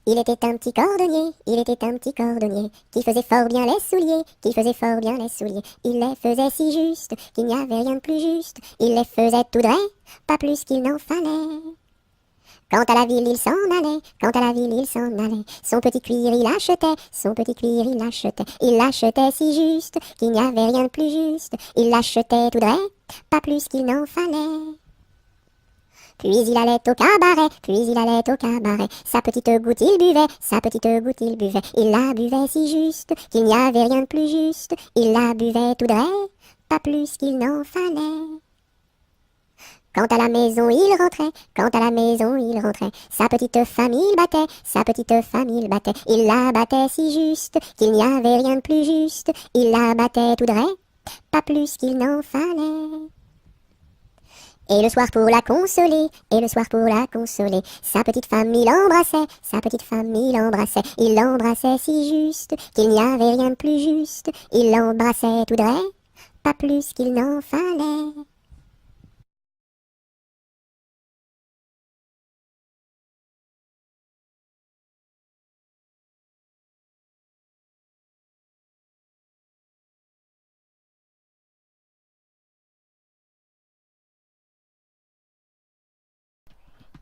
Il était un petit cordonnier, il était un petit cordonnier, qui faisait fort bien les souliers, qui faisait fort bien les souliers. Il les faisait si justes, qu'il n'y avait rien de plus juste. Il les faisait tout droit, pas plus qu'il n'en fallait. Quant à la ville, il s'en allait, quant à la ville, il s'en allait. Son petit cuir, il achetait, son petit cuir, il achetait. Il l'achetait si juste, qu'il n'y avait rien de plus juste. Il l'achetait tout droit, pas plus qu'il n'en fallait. Puis il allait au cabaret, puis il allait au cabaret. Sa petite goutte il buvait, sa petite goutte il buvait. Il la buvait si juste, qu'il n'y avait rien de plus juste. Il la buvait tout droit, pas plus qu'il n'en fallait. Quant à la maison, il rentrait, quant à la maison, il rentrait. Sa petite femme, il battait, sa petite femme, il battait. Il la battait si juste, qu'il n'y avait rien de plus juste. Il la battait tout droit, pas plus qu'il n'en fallait. Et le soir pour la consoler, et le soir pour la consoler, sa petite femme il embrassait, sa petite femme il l'embrassait si juste, qu'il n'y avait rien de plus juste, il l'embrassait tout droit, pas plus qu'il n'en fallait.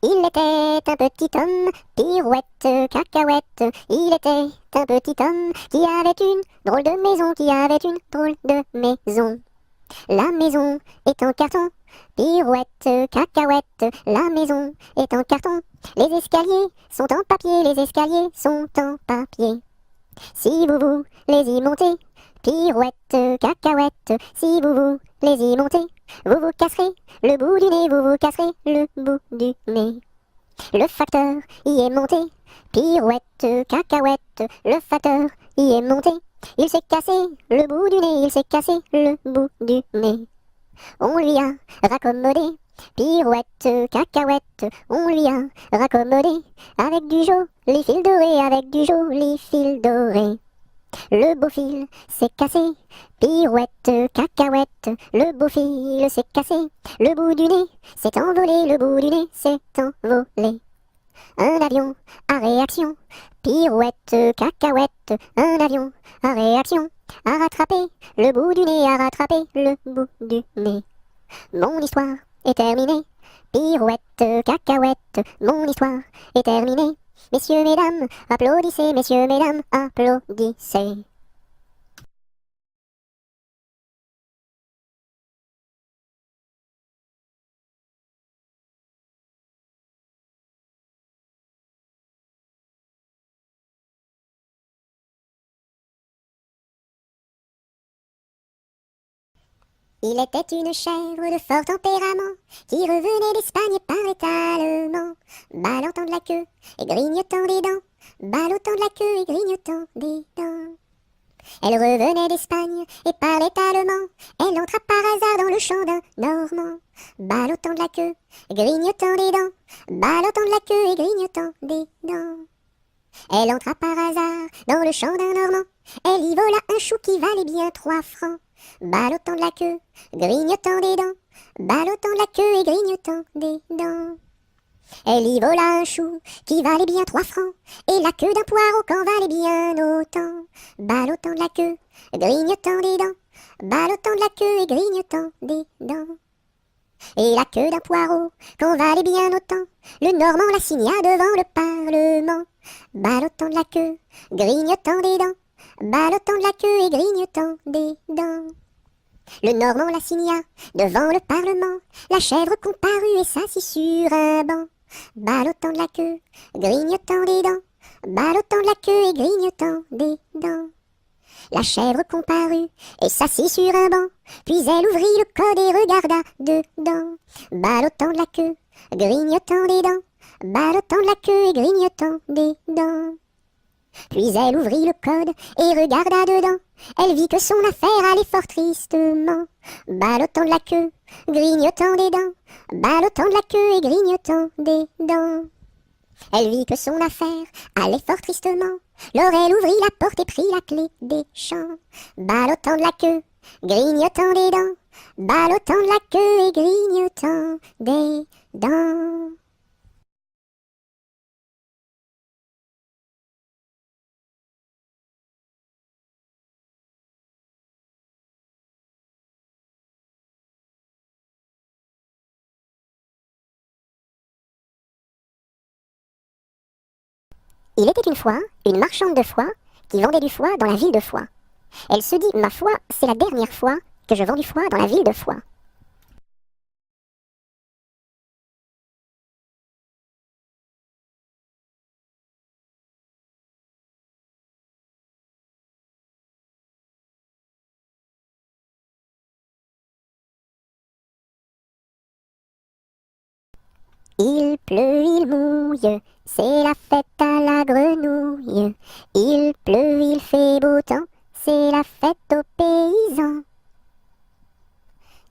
Il était un petit homme, pirouette, cacahuète. Il était un petit homme qui avait une drôle de maison, qui avait une drôle de maison. La maison est en carton, pirouette, cacahuète. La maison est en carton. Les escaliers sont en papier, les escaliers sont en papier. Si vous voulez y monter, pirouette, cacahuète. Si vous voulez y monter, vous vous casserez le bout du nez, vous vous casserez le bout du nez. Le facteur y est monté, pirouette, cacahuète. Le facteur y est monté. Il s'est cassé le bout du nez, il s'est cassé le bout du nez. On lui a raccommodé, pirouette, cacahuète. On lui a raccommodé avec du joli fil doré, avec du joli fil doré. Le beau fil s'est cassé, pirouette, cacahuète. Le beau fil s'est cassé, le bout du nez s'est envolé, le bout du nez s'est envolé. Un avion à réaction, pirouette, cacahuète. Un avion à réaction, a rattrapé le bout du nez, a rattrapé le bout du nez. Mon histoire est terminée, pirouette, cacahuète. Mon histoire est terminée. Messieurs, mesdames, applaudissez, messieurs, mesdames, applaudissez. Il était une chèvre de fort tempérament qui revenait d'Espagne par étalement, ballottant de la queue et grignotant des dents, ballottant de la queue et grignotant des dents. Elle revenait d'Espagne et parlait allemand. Elle entra par hasard dans le champ d'un Normand, ballottant de la queue, grignotant des dents, ballottant de la queue et grignotant des dents. Elle entra par hasard dans le champ d'un Normand. Elle y vola un chou qui valait bien 3 francs, ballottant de la queue, grignotant des dents, ballottant de la queue et grignotant des dents. Elle y vola un chou qui valait bien 3 francs, et la queue d'un poireau qu'en valait bien autant, ballottant de la queue, grignotant des dents, ballottant de la queue et grignotant des dents. Et la queue d'un poireau qu'en valait bien autant, le Normand la signa devant le Parlement, ballottant de la queue, grignotant des dents, ballottant de la queue et grignotant des dents. Le Normand la signa devant le Parlement, la chèvre comparut et s'assit sur un banc, ballottant de la queue, grignotant des dents, ballottant de la queue et grignotant des dents. La chèvre comparut et s'assit sur un banc, puis elle ouvrit le code et regarda dedans, ballottant de la queue, grignotant des dents, ballottant de la queue et grignotant des dents. Puis elle ouvrit le code et regarda dedans. Elle vit que son affaire allait fort tristement, ballottant de la queue, grignotant des dents, ballottant de la queue et grignotant des dents. Elle vit que son affaire allait fort tristement. Alors elle ouvrit la porte et prit la clé des champs, ballottant de la queue, grignotant des dents, ballottant de la queue et grignotant des dents. Il était une fois une marchande de foie qui vendait du foie dans la ville de Foix. Elle se dit, ma foi, c'est la dernière fois que je vends du foie dans la ville de Foix. Il pleut, il mouille, c'est la fête à la grenouille. Il pleut, il fait beau temps, c'est la fête aux paysans.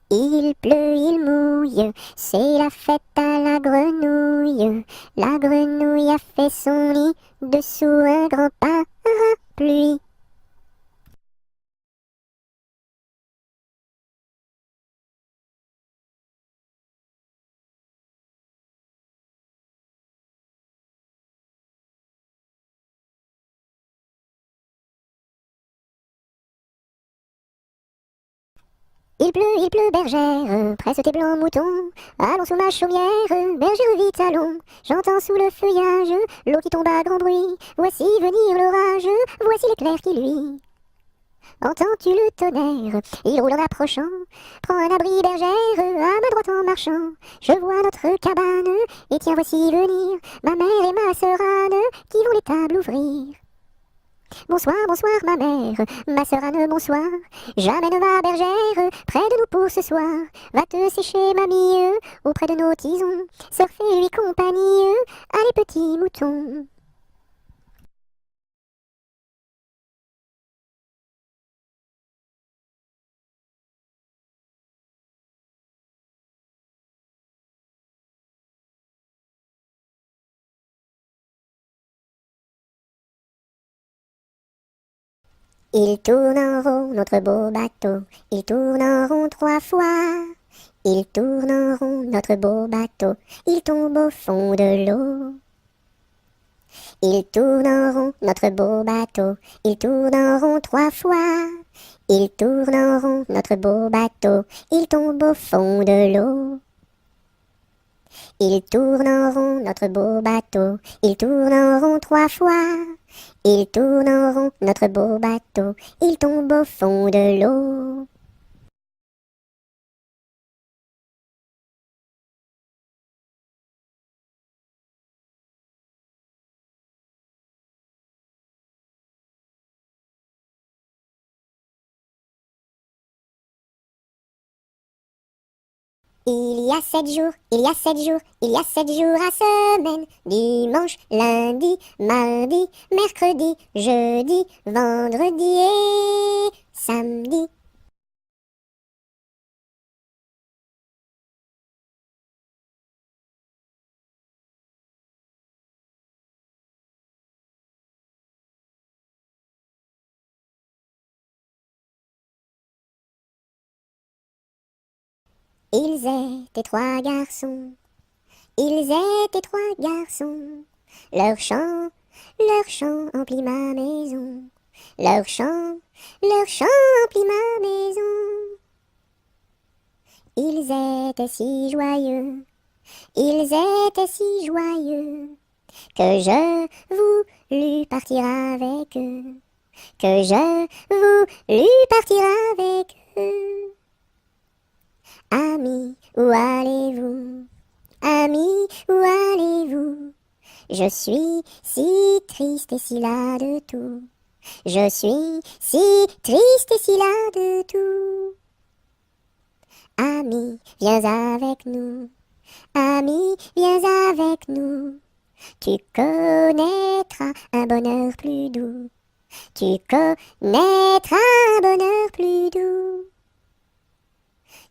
Il pleut, il mouille, c'est la fête à la grenouille. La grenouille a fait son nid dessous un grand parapluie. Il pleut, bergère, presse tes blancs moutons. Allons sous ma chaumière, bergère vite allons. J'entends sous le feuillage l'eau qui tombe à grand bruit. Voici venir l'orage, voici l'éclair qui luit. Entends-tu le tonnerre? Il roule en approchant. Prends un abri, bergère, à ma droite en marchant. Je vois notre cabane, et tiens voici venir ma mère et ma sœur Anne, qui vont les tables ouvrir. Bonsoir, bonsoir ma sœur Anne, bonsoir. J'amène ma bergère près de nous pour ce soir. Va te sécher, mamie, auprès de nos tisons. Sœur fais-lui compagnie, allez petits moutons. Il tourne en rond, notre beau bateau. Il tourne en rond 3 fois. Il tourne en rond, notre beau bateau. Il tombe au fond de l'eau. Il tourne en rond, notre beau bateau. Il tourne en rond 3 fois. Il tourne en rond, notre beau bateau. Il tombe au fond de l'eau. Il tourne en rond, notre beau bateau. Il tourne en rond 3 fois. Il tourne en rond, notre beau bateau. Il tombe au fond de l'eau. Il y a 7 jours, il y a 7 jours, il y a 7 jours à semaine. Dimanche, lundi, mardi, mercredi, jeudi, vendredi et samedi. Ils étaient 3 garçons, ils étaient 3 garçons. Leur chant emplit ma maison. Leur chant emplit ma maison. Ils étaient si joyeux, ils étaient si joyeux, que je voulus partir avec eux, que je voulus partir avec eux. Amis, où allez-vous? Amis, où allez-vous? Je suis si triste et si las de tout. Je suis si triste et si las de tout. Ami, viens avec nous. Ami, viens avec nous. Tu connaîtras un bonheur plus doux. Tu connaîtras un bonheur plus doux.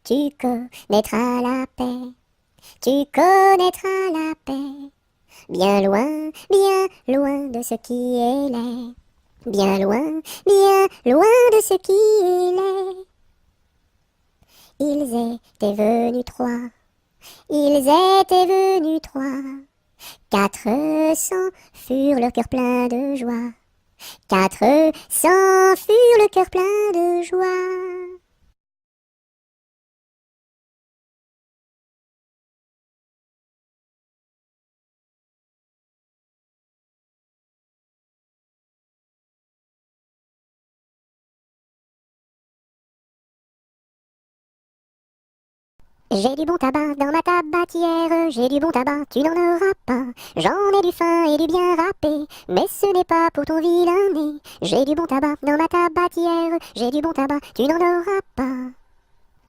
Tu connaîtras la paix. Tu connaîtras la paix. Bien loin de ce qui est laid. Bien loin de ce qui est laid. Ils étaient venus 3. Ils étaient venus 3. 400 furent le cœur plein de joie. 400 furent le cœur plein de joie. J'ai du bon tabac dans ma tabatière, j'ai du bon tabac, tu n'en auras pas. J'en ai du fin et du bien râpé, mais ce n'est pas pour ton vilain nez. J'ai du bon tabac dans ma tabatière, j'ai du bon tabac, tu n'en auras pas.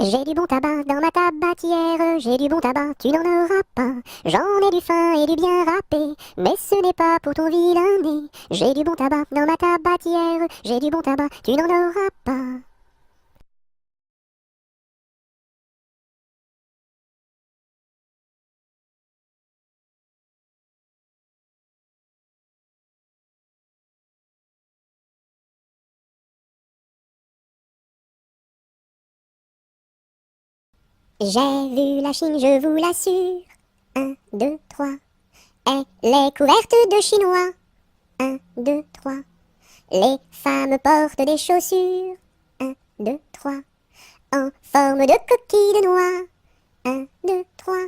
J'ai du bon tabac dans ma tabatière, j'ai du bon tabac, tu n'en auras pas. J'en ai du fin et du bien râpé, mais ce n'est pas pour ton vilain nez. J'ai du bon tabac dans ma tabatière, j'ai du bon tabac, tu n'en auras pas. J'ai vu la Chine, je vous l'assure. Un, deux, trois. Elle est couverte de chinois. Un, deux, trois. Les femmes portent des chaussures. Un, deux, trois. En forme de coquille de noix. Un, deux, trois.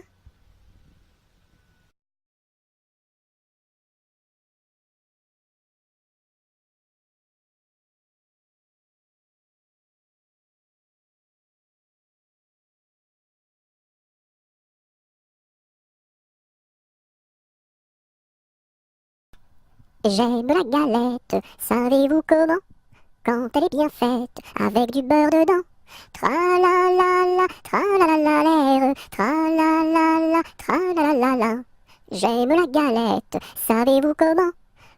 J'aime la galette, savez-vous comment? Quand elle est bien faite, avec du beurre dedans. Tra-la-la-la, tra-la-la-la-l'air, tra-la-la-la, tra-la-la-la-la. J'aime la galette, savez-vous comment?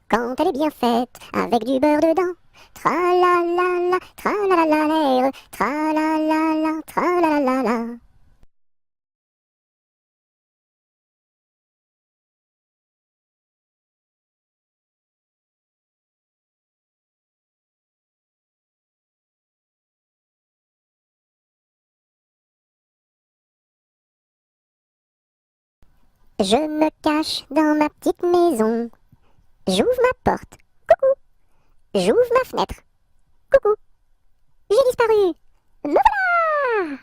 Quand elle est bien faite, avec du beurre dedans. Tra-la-la-la, tra-la-la-la-l'air, tra-la-la-la, tra-la-la-la-la. Je me cache dans ma petite maison. J'ouvre ma porte. Coucou. J'ouvre ma fenêtre. Coucou. J'ai disparu. Me voilà!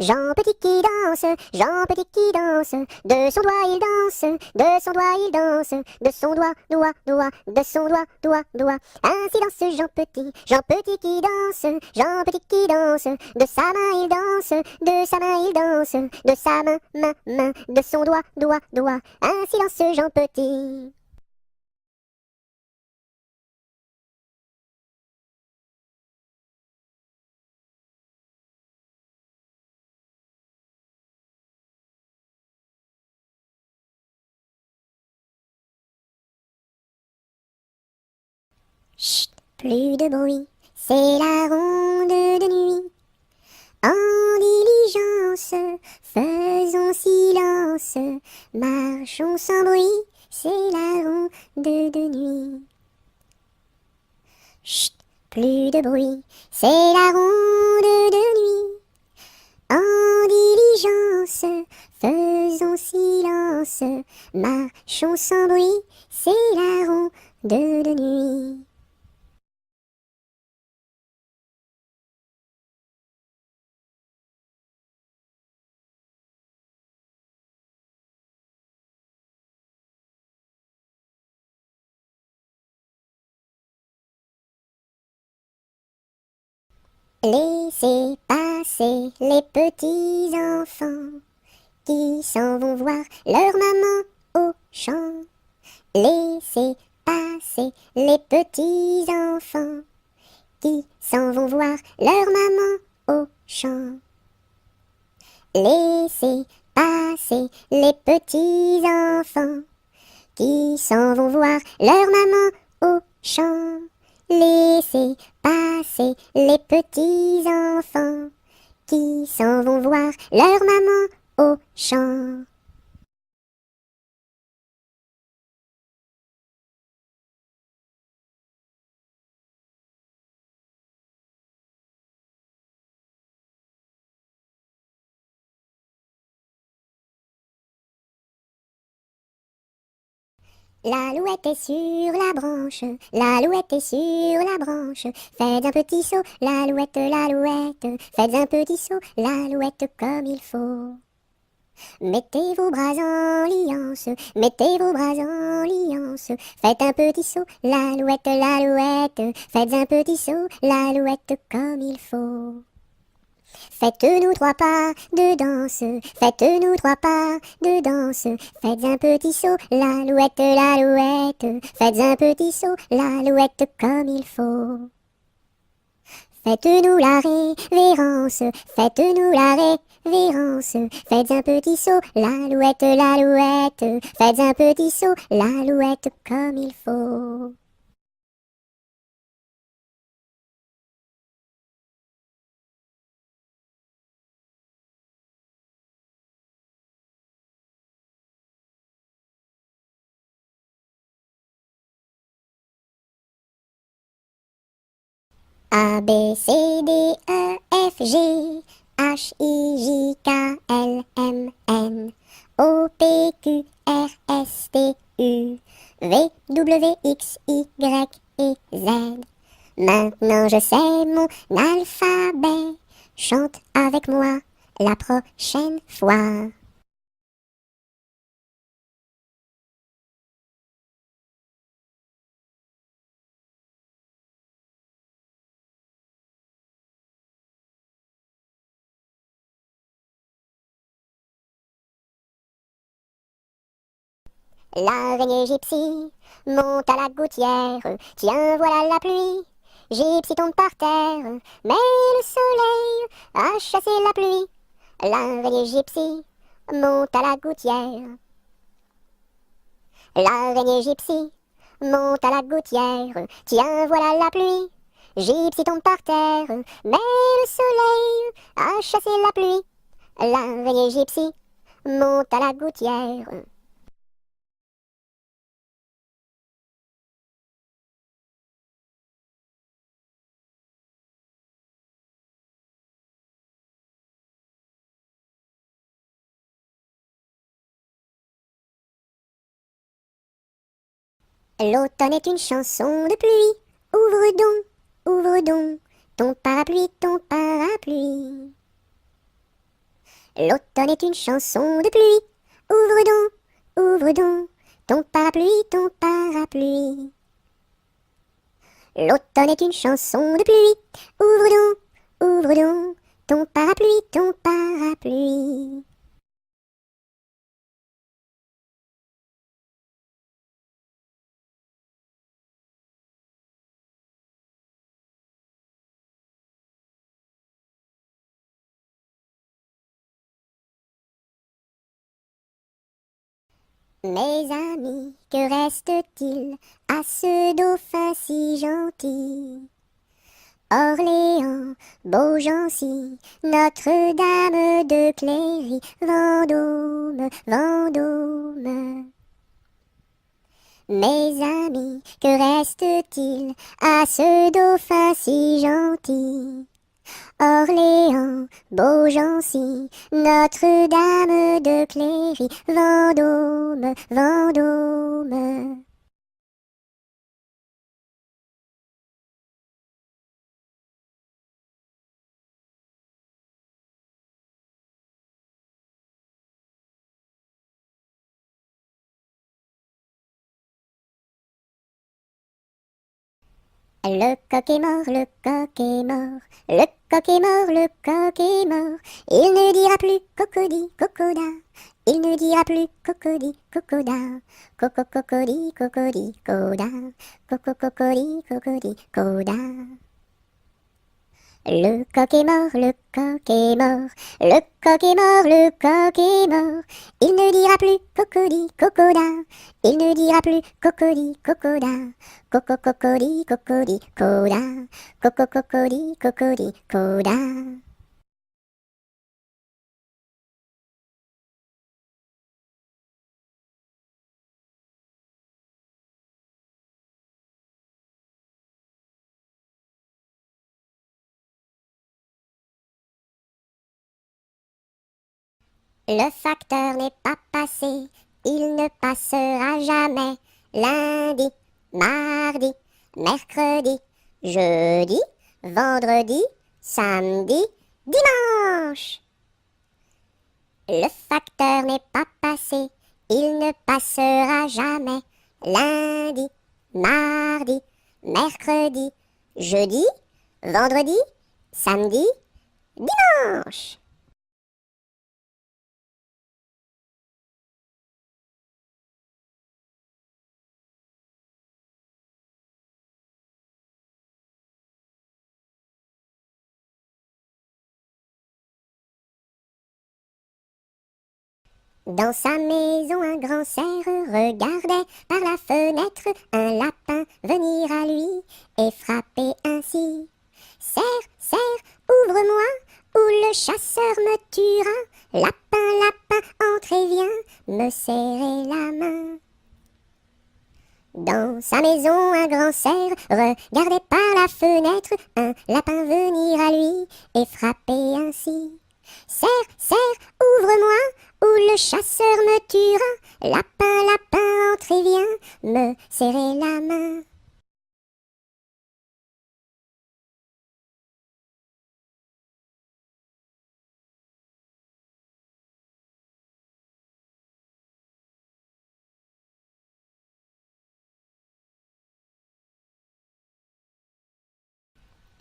Jean Petit qui danse, Jean Petit qui danse, de son doigt il danse, de son doigt il danse, de son doigt, doigt, doigt, de son doigt, doigt, doigt. Ainsi danse Jean Petit qui danse, Jean Petit qui danse, de sa main il danse, de sa main il danse, de sa main, main, main, de son doigt, doigt, doigt. Ainsi danse Jean Petit. Chut, plus de bruit, c'est la ronde de nuit. En diligence, faisons silence, marchons sans bruit, c'est la ronde de nuit. Chut, plus de bruit, c'est la ronde de nuit. En diligence, faisons silence, marchons sans bruit, c'est la ronde de nuit. Laissez passer les petits enfants qui s'en vont voir leur maman au champ. Laissez passer les petits enfants qui s'en vont voir leur maman au champ. Laissez passer les petits enfants qui s'en vont voir leur maman au champ. Laissez passer les petits enfants qui s'en vont voir leur maman au champ. L'alouette est sur la branche, l'alouette est sur la branche. Faites un petit saut, l'alouette, l'alouette. Faites un petit saut, l'alouette comme il faut. Mettez vos bras en liance, mettez vos bras en liance. Faites un petit saut, l'alouette, l'alouette. Faites un petit saut, l'alouette comme il faut. Faites-nous trois pas de danse, faites-nous trois pas de danse. Faites un petit saut, l'alouette, l'alouette. Faites un petit saut, l'alouette comme il faut. Faites-nous la révérence, faites-nous la révérence. Faites un petit saut, l'alouette, l'alouette. Faites un petit saut, l'alouette comme il faut. A, B, C, D, E, F, G, H, I, J, K, L, M, N, O, P, Q, R, S, T, U, V, W, X, Y et Z. Maintenant je sais mon alphabet, chante avec moi la prochaine fois. L'araignée gypsy monte à la gouttière. Tiens, voilà la pluie. Gypsy tombe par terre, mais le soleil a chassé la pluie. L'araignée gypsy monte à la gouttière. L'araignée gypsy monte à la gouttière. Tiens, voilà la pluie. Gypsy tombe par terre, mais le soleil a chassé la pluie. L'araignée gypsy monte à la gouttière. L'automne est une chanson de pluie. Ouvre donc, ton parapluie, ton parapluie. L'automne est une chanson de pluie. Ouvre donc, ton parapluie, ton parapluie. L'automne est une chanson de pluie. Ouvre donc, ton parapluie, ton parapluie. Mes amis, que reste-t-il à ce dauphin si gentil? Orléans, Beaugency, Notre-Dame de Cléry, Vendôme, Vendôme. Mes amis, que reste-t-il à ce dauphin si gentil? Orléans, Beaugency, Notre-Dame de Cléry, Vendôme, Vendôme. Le coq est mort, le coq est mort, le coq est mort, le coq est mort. Il ne dira plus cocody, cocoda, il ne dira plus cocody, cocoda, coco cocody, cocody, coda, coco cocody, cocody, coda. Le coq est mort, le coq est mort, le coq est mort, le coq est mort. Il ne dira plus cocody, cocoda, il ne dira plus cocody, cocoda, coco cocody, cocody, coda, coco cocody, cocody, coda. Le facteur n'est pas passé, il ne passera jamais. lundi, mardi, mercredi, jeudi, vendredi, samedi, dimanche. Le facteur n'est pas passé, il ne passera jamais. Lundi, mardi, mercredi, jeudi, vendredi, samedi, dimanche. Dans sa maison, un grand cerf regardait par la fenêtre un lapin venir à lui et frapper ainsi. Cerf, cerf, ouvre-moi, ou le chasseur me tuera. Lapin, lapin, entre et viens me serrer la main. Dans sa maison, un grand cerf regardait par la fenêtre un lapin venir à lui et frapper ainsi. Cerf, cerf, ouvre-moi, ou le chasseur me tuera. Lapin, lapin, entre et viens me serrer la main.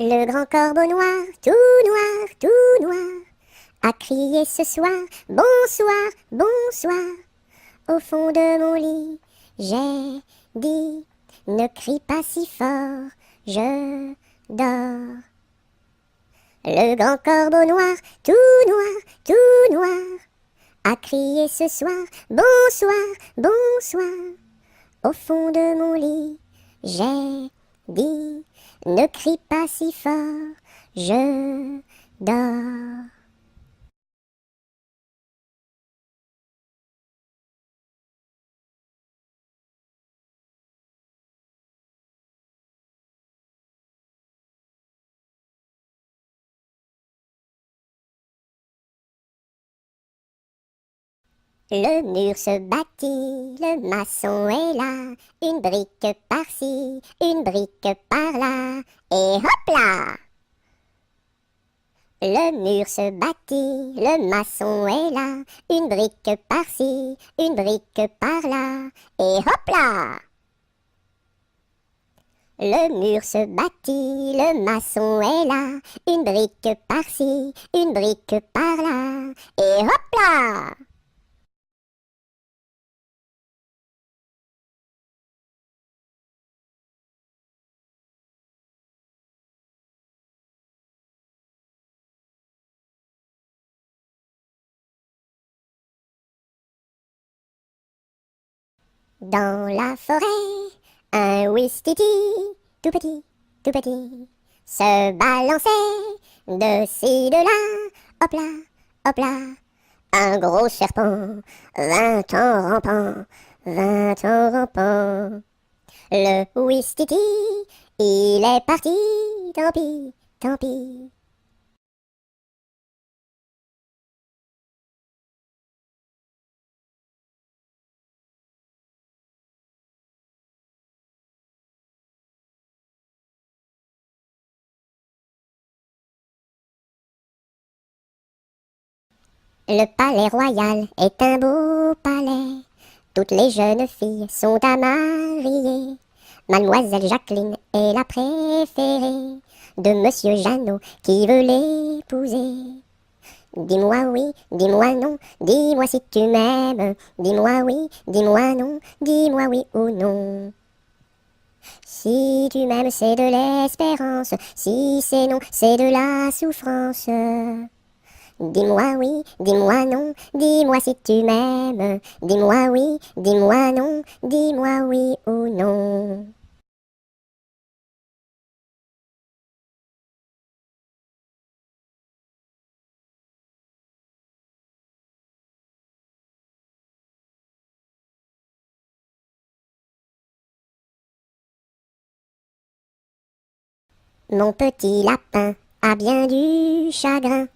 Le grand corbeau noir, tout noir, a crié ce soir, bonsoir, bonsoir. Au fond de mon lit, j'ai dit, ne crie pas si fort, je dors. Le grand corbeau noir, tout noir, a crié ce soir, bonsoir, bonsoir. Au fond de mon lit, j'ai dit, ne crie pas si fort, je dors. Le mur se bâtit, le maçon est là, une brique par-ci, une brique par-là, et hop là! Le mur se bâtit, le maçon est là, une brique par-ci, une brique par-là, et hop là! Le mur se bâtit, le maçon est là, une brique par-ci, une brique par-là, et hop là! Dans la forêt, un ouistiti, tout petit, se balançait de ci, de là, hop là. Un gros serpent vint en rampant. Le ouistiti, il est parti, tant pis. Le palais royal est un beau palais. Toutes les jeunes filles sont à marier. Mademoiselle Jacqueline est la préférée de Monsieur Jeannot qui veut l'épouser. Dis-moi oui, dis-moi non, dis-moi si tu m'aimes. Dis-moi oui, dis-moi non, dis-moi oui ou non. Si tu m'aimes, c'est de l'espérance. Si c'est non, c'est de la souffrance. Dis-moi oui, dis-moi non, dis-moi si tu m'aimes. Dis-moi oui, dis-moi non, dis-moi oui ou non. Mon petit lapin a bien du chagrin.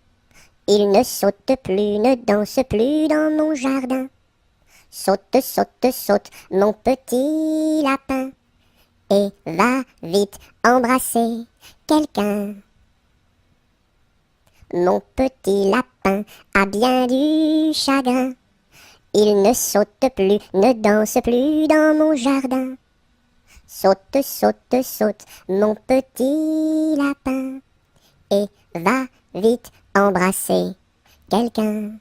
Il ne saute plus, ne danse plus dans mon jardin. Saute, saute, saute, mon petit lapin, et va vite embrasser quelqu'un. Mon petit lapin a bien du chagrin. Il ne saute plus, ne danse plus dans mon jardin. Saute, saute, saute, mon petit lapin, et va vite embrasser quelqu'un.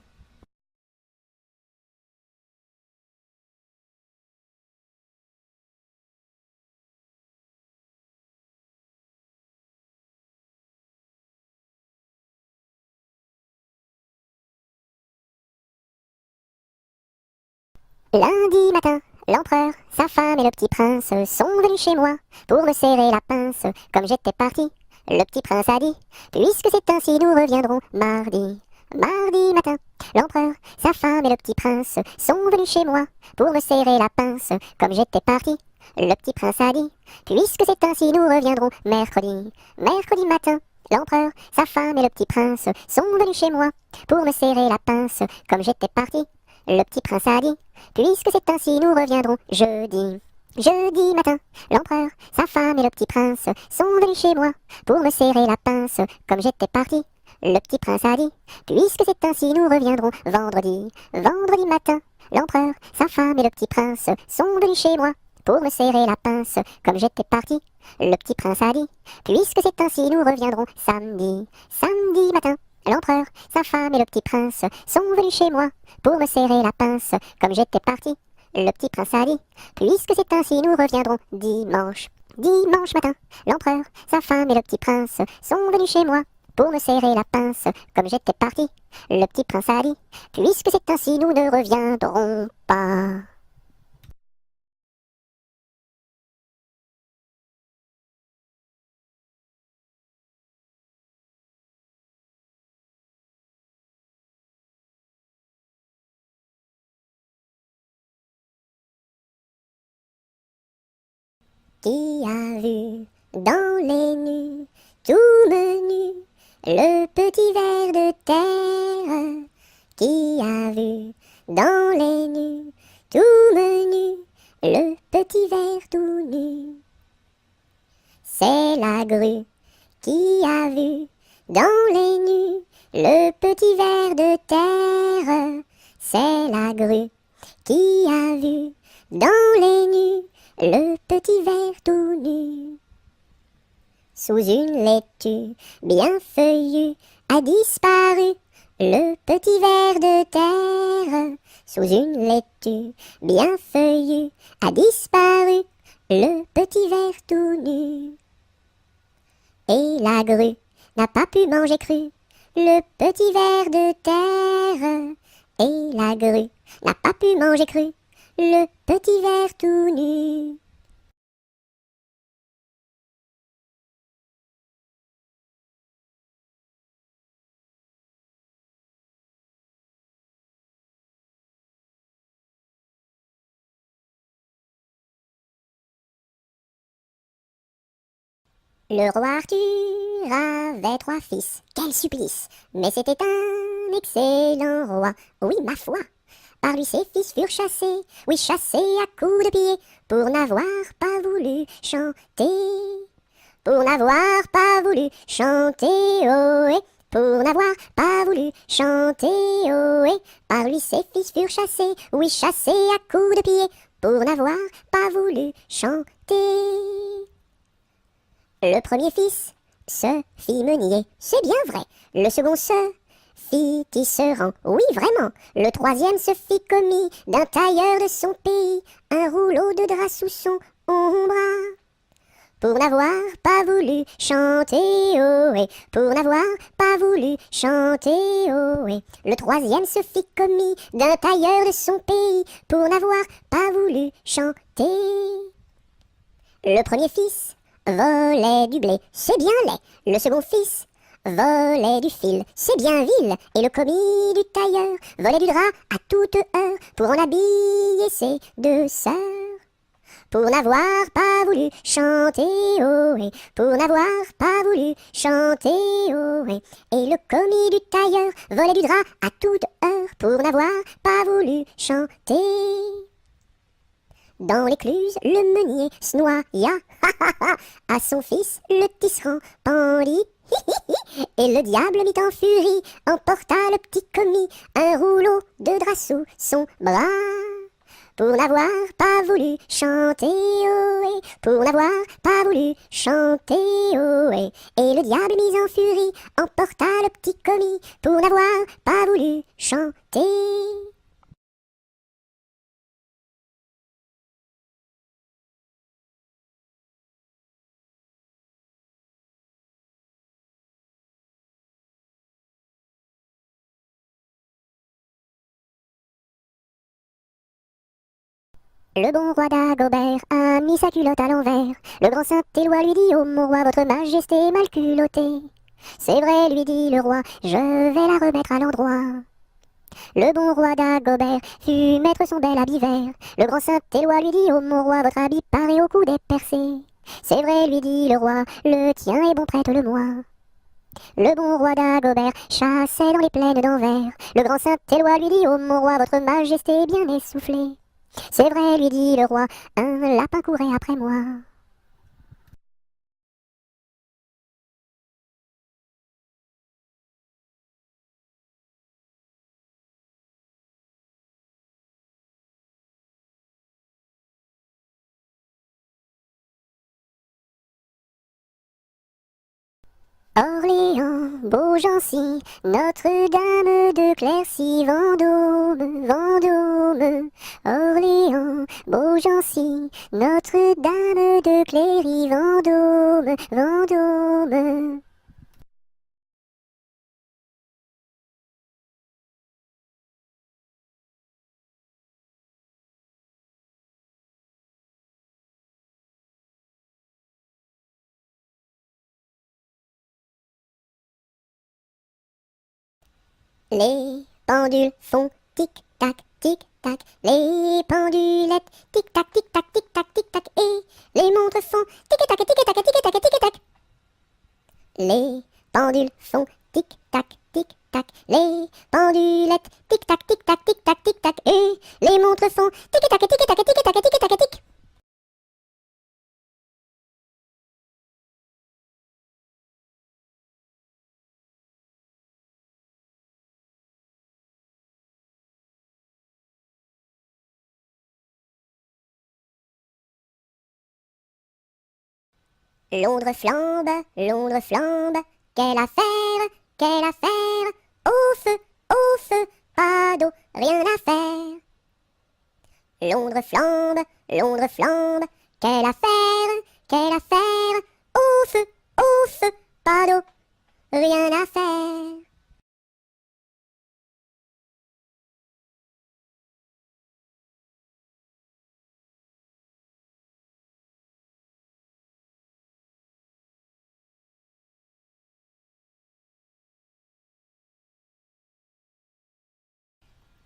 Lundi matin, l'empereur, sa femme et le petit prince sont venus chez moi pour me serrer la pince. Comme j'étais parti, le petit prince a dit, puisque c'est ainsi, nous reviendrons mardi. Mardi matin, l'empereur, sa femme et le petit prince sont venus chez moi pour me serrer la pince. Comme j'étais parti, le petit prince a dit, puisque c'est ainsi, nous reviendrons mercredi. Mercredi matin, l'empereur, sa femme et le petit prince sont venus chez moi pour me serrer la pince. Comme j'étais parti, le petit prince a dit, puisque c'est ainsi, nous reviendrons jeudi. Jeudi matin, l'empereur, sa femme et le petit prince sont venus chez moi pour me serrer la pince. Comme j'étais parti, le petit prince a dit, puisque c'est ainsi, nous reviendrons vendredi. Vendredi matin, l'empereur, sa femme et le petit prince sont venus chez moi pour me serrer la pince. Comme j'étais parti, le petit prince a dit, puisque c'est ainsi, nous reviendrons samedi. Samedi matin, l'empereur, sa femme et le petit prince sont venus chez moi pour me serrer la pince. Comme j'étais parti, le petit prince a dit, puisque c'est ainsi, nous reviendrons dimanche. Dimanche matin, l'empereur, sa femme et le petit prince sont venus chez moi pour me serrer la pince. Comme j'étais parti, le petit prince a dit, puisque c'est ainsi, nous ne reviendrons pas. Qui a vu dans les nues, tout menu, le petit ver de terre? Qui a vu dans les nues, tout menu, le petit ver tout nu? C'est la grue qui a vu dans les nues, le petit ver de terre. C'est la grue qui a vu dans les nues, le petit ver tout nu. Sous une laitue bien feuillue a disparu le petit ver de terre. Sous une laitue bien feuillue a disparu le petit ver tout nu. Et la grue n'a pas pu manger cru le petit ver de terre. Et la grue n'a pas pu manger cru le petit ver tout nu. Le roi Arthur avait 3 fils, quel supplice! Mais c'était un excellent roi, oui ma foi! Par lui ses fils furent chassés, oui chassés à coups de pied, pour n'avoir pas voulu chanter. Pour n'avoir pas voulu chanter, ohé, pour n'avoir pas voulu chanter, ohé. Par lui ses fils furent chassés, oui chassés à coups de pied, pour n'avoir pas voulu chanter. Le premier fils se fit meunier, c'est bien vrai. Le second se fit tisserand, oui vraiment. Le troisième se fit commis d'un tailleur de son pays, un rouleau de drap sous son ombre. Pour n'avoir pas voulu chanter, ohé, pour n'avoir pas voulu chanter, ohé. Le troisième se fit commis d'un tailleur de son pays, pour n'avoir pas voulu chanter. Le premier fils volait du blé, c'est bien laid. Le second fils volait du fil, c'est bien vil. Et le commis du tailleur volait du drap à toute heure pour en habiller ses 2 sœurs. pour n'avoir pas voulu chanter ohé, pour n'avoir pas voulu chanter ohé. Et le commis du tailleur volait du drap à toute heure pour n'avoir pas voulu chanter. Dans l'écluse, le meunier se noya, à son fils le tisserand pendit. Et le diable mit en furie, emporta le petit commis, un rouleau de drap sous son bras. Pour n'avoir pas voulu chanter ohé, pour n'avoir pas voulu chanter ohé. Et le diable mis en furie, emporta le petit commis, pour n'avoir pas voulu chanter. Le bon roi Dagobert a mis sa culotte à l'envers. Le grand Saint-Éloi lui dit: oh mon roi, votre majesté est mal culottée. C'est vrai, lui dit le roi, je vais la remettre à l'endroit. Le bon roi Dagobert fut mettre son bel habit vert. Le grand Saint-Éloi lui dit: oh mon roi, votre habit paraît au cou des percés. C'est vrai, lui dit le roi, le tien est bon, prête-le-moi. Le bon roi Dagobert chassait dans les plaines d'Anvers. Le grand Saint-Éloi lui dit: oh mon roi, votre majesté est bien essoufflée. C'est vrai, lui dit le roi, un lapin courait après moi. Orléans, Beaugency, Notre-Dame de Clercy, Vendôme, Vendôme. Orléans, Beaugency, Notre-Dame de Cléry, Vendôme, Vendôme. Les pendules font tic-tac, tic-tac, les pendulettes tic-tac, tic-tac, tic-tac, tic-tac, et les montres font tic-tac, tic-tac, tic-tac, tic-tac. Les pendules font tic-tac, tic-tac, les pendulettes tic-tac, tic-tac, tic-tac, tic-tac, et les montres font tic-tac, tic-tac, tic-tac, tic-tac, tic. Londres flambe, quelle affaire, au feu, pas d'eau, rien à faire. Londres flambe, quelle affaire, au feu, pas d'eau, rien à faire.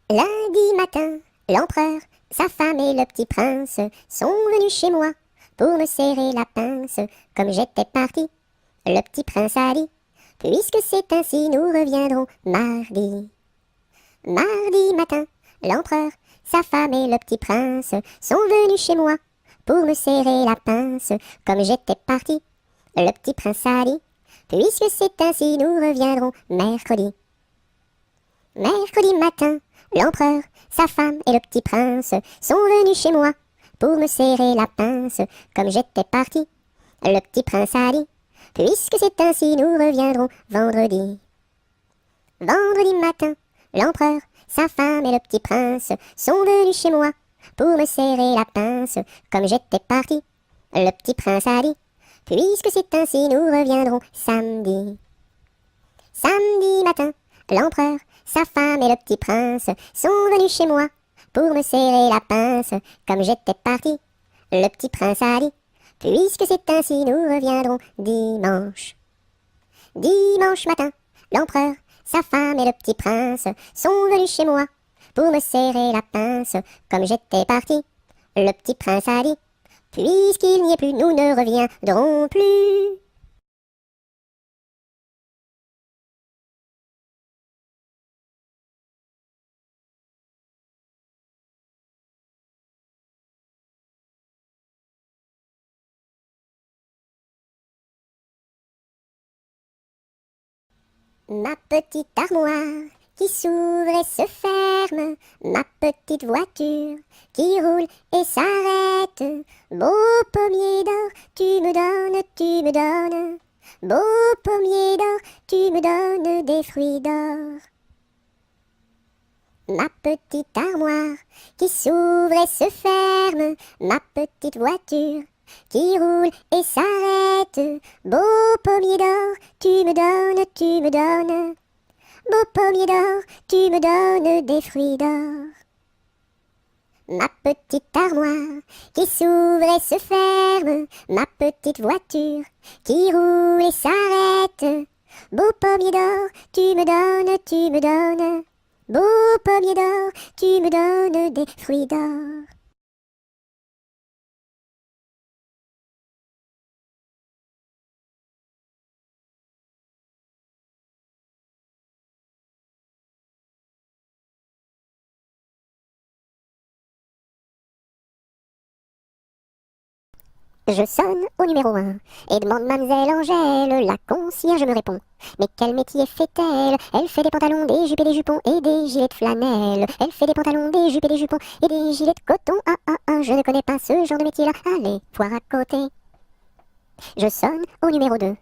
Lundi matin, l'empereur, sa femme et le petit prince sont venus chez moi pour me serrer la pince. Comme j'étais parti, le petit prince a dit: puisque c'est ainsi, nous reviendrons mardi. Mardi matin, l'empereur, sa femme et le petit prince sont venus chez moi pour me serrer la pince. Comme j'étais parti, le petit prince a dit: puisque c'est ainsi, nous reviendrons mercredi. Mercredi matin, l'empereur, sa femme et le petit prince sont venus chez moi pour me serrer la pince. Comme j'étais parti, le petit prince a dit: puisque c'est ainsi, nous reviendrons vendredi. Vendredi matin, l'empereur, sa femme et le petit prince sont venus chez moi pour me serrer la pince. Comme j'étais parti, le petit prince a dit: puisque c'est ainsi, nous reviendrons samedi. Samedi matin, l'empereur, sa femme et le petit prince sont venus chez moi pour me serrer la pince. Comme j'étais parti, le petit prince a dit: puisque c'est ainsi, nous reviendrons dimanche. Dimanche matin, l'empereur, sa femme et le petit prince sont venus chez moi pour me serrer la pince. Comme j'étais parti, le petit prince a dit: Puisqu'il n'y est plus, nous ne reviendrons plus. Ma petite armoire qui s'ouvre et se ferme, ma petite voiture qui roule et s'arrête. Beau pommier d'or, tu me donnes. Beau pommier d'or, tu me donnes des fruits d'or. Ma petite armoire qui s'ouvre et se ferme, ma petite voiture qui roule et s'arrête. Beau pommier d'or, tu me donnes. Beau pommier d'or, tu me donnes des fruits d'or. Ma petite armoire qui s'ouvre et se ferme, ma petite voiture qui roule et s'arrête. Beau pommier d'or, tu me donnes. Beau pommier d'or, tu me donnes des fruits d'or. Je sonne au numéro 1 et demande mademoiselle Angèle, la concierge me répond. Mais quel métier fait-elle? Elle fait des pantalons, des jupes et des jupons et des gilets de flanelle. Elle fait des pantalons, des jupes et des jupons et des gilets de coton. Je ne connais pas ce genre de métier-là. Allez, voir à côté. Je sonne au numéro 2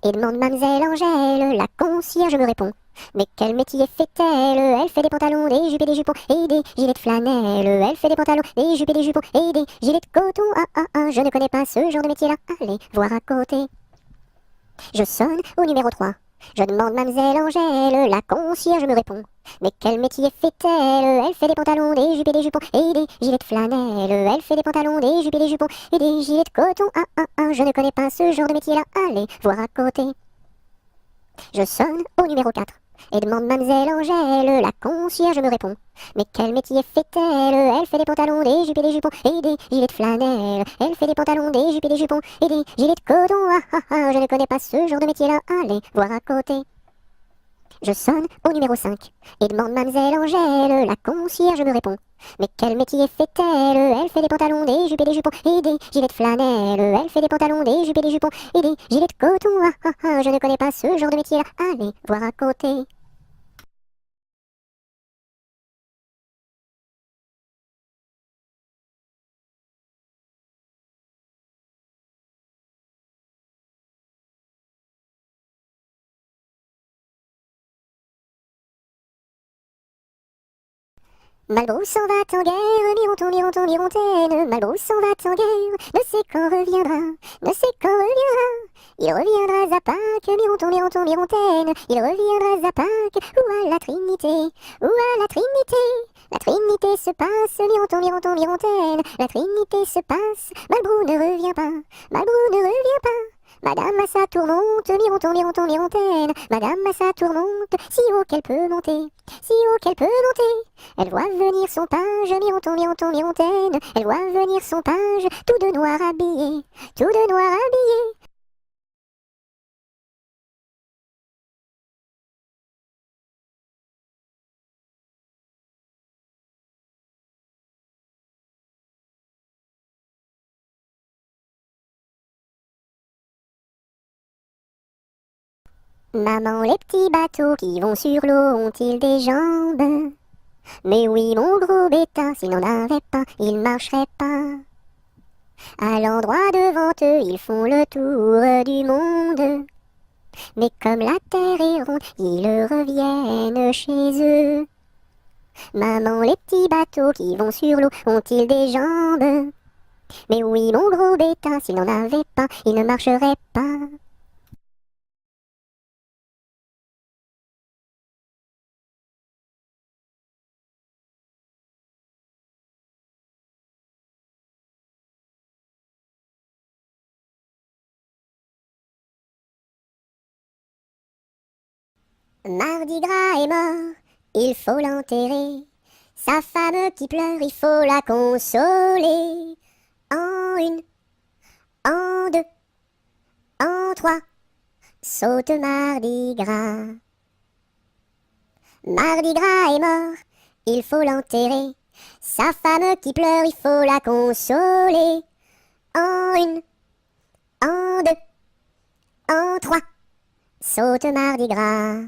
et demande mademoiselle Angèle, la concierge me répond. Mais quel métier fait-elle? Elle fait des pantalons, des jupes et des jupons et des gilets de flanelle. Elle fait des pantalons, des jupes et des jupons et des gilets de coton. Je ne connais pas ce genre de métier-là. Allez, voir à côté. Je sonne au numéro 3. Je demande mademoiselle Angèle, la concierge me répond. Mais quel métier fait-elle? Elle fait des pantalons, des jupes et des jupons et des gilets de flanelle. Elle fait des pantalons, des jupes et des jupons et des gilets de coton. Je ne connais pas ce genre de métier-là. Allez, voir à côté. Je sonne au numéro 4 et demande mademoiselle Angèle, la concierge me répond. Mais quel métier fait-elle? Elle fait des pantalons, des jupes et des jupons et des gilets de flanelle. Elle fait des pantalons, des jupes et des jupons et des gilets de coton. Je ne connais pas ce genre de métier-là. Allez, voir à côté. Je sonne au numéro 5 et demande mademoiselle Angèle, la concierge me répond. Mais quel métier fait-elle? Elle fait des pantalons, des jupes et des jupons et des gilets de flanelle. Elle fait des pantalons, des jupes et des jupons et des gilets de coton. Je ne connais pas ce genre de métier-là. Allez, voir à côté. Malbrousse s'en va en guerre, Mirontaine. Malbrousse s'en va en guerre, ne sait quand reviendra, ne sait quand reviendra. Il reviendra à Pâques, Mirontaine. Il reviendra à Pâques, ou à la Trinité, ou à la Trinité. La Trinité se passe, Mirontaine. La Trinité se passe, Malbrou ne revient pas, Malbrou ne revient pas. Madame à sa tourmente, Mirontaine. Madame à sa tourmente, si haut qu'elle peut monter, si haut qu'elle peut monter. Elle voit venir son page, Mirontaine. Elle voit venir son page, tout de noir habillé, tout de noir habillé. Maman, les petits bateaux qui vont sur l'eau ont-ils des jambes? Mais oui, mon gros bêta, s'il n'en avait pas, il marcherait pas. À l'endroit devant eux, ils font le tour du monde. Mais comme la terre est ronde, ils reviennent chez eux. Maman, les petits bateaux qui vont sur l'eau ont-ils des jambes? Mais oui, mon gros bêta, s'il n'en avait pas, il ne marcherait pas. Mardi Gras est mort, il faut l'enterrer. Sa femme qui pleure, il faut la consoler. En une, En deux, en trois, saute Mardi Gras. Mardi Gras est mort, il faut l'enterrer. Sa femme qui pleure, il faut la consoler. En une, en deux, en trois, saute Mardi Gras.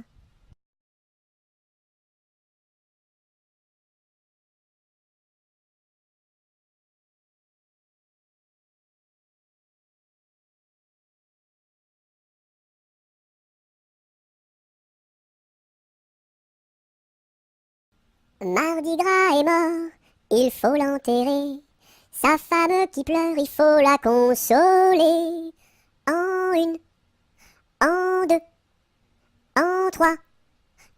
Mardi Gras est mort, il faut l'enterrer. Sa femme qui pleure, il faut la consoler. En une, en deux, en trois,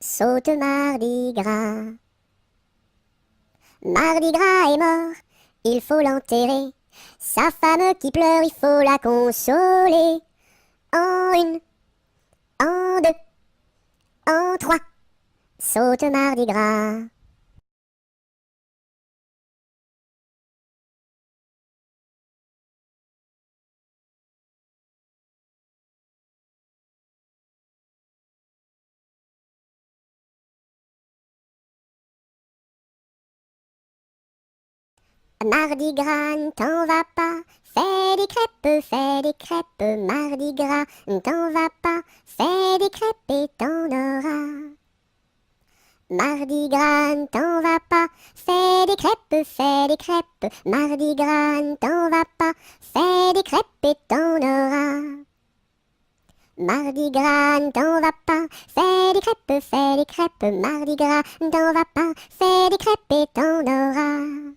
saute Mardi Gras. Mardi Gras est mort, il faut l'enterrer. Sa femme qui pleure, il faut la consoler. En une, en deux, en trois, saute Mardi Gras. Mardi Gras, ne t'en va pas, fais des crêpes, Mardi Gras, ne t'en va pas, fais des crêpes et t'en auras. Mardi Gras, ne t'en va pas, fais des crêpes, Mardi Gras, ne t'en va pas, fais des crêpes et t'en auras. Mardi Gras, ne t'en va pas, fais des crêpes, Mardi Gras, ne t'en va pas, fais des crêpes et t'en auras.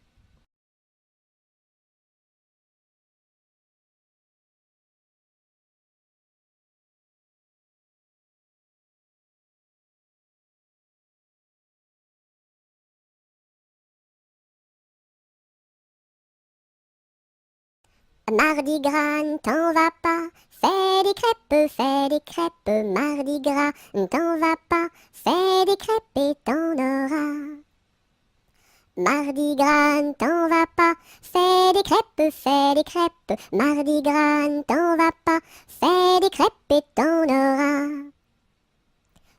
Mardi Gras, ne t'en va pas, fais des crêpes, Mardi Gras, ne t'en va pas, fais des crêpes et t'en auras. Mardi Gras, ne t'en va pas, fais des crêpes, Mardi Gras, ne t'en va pas, fais des crêpes et t'en auras.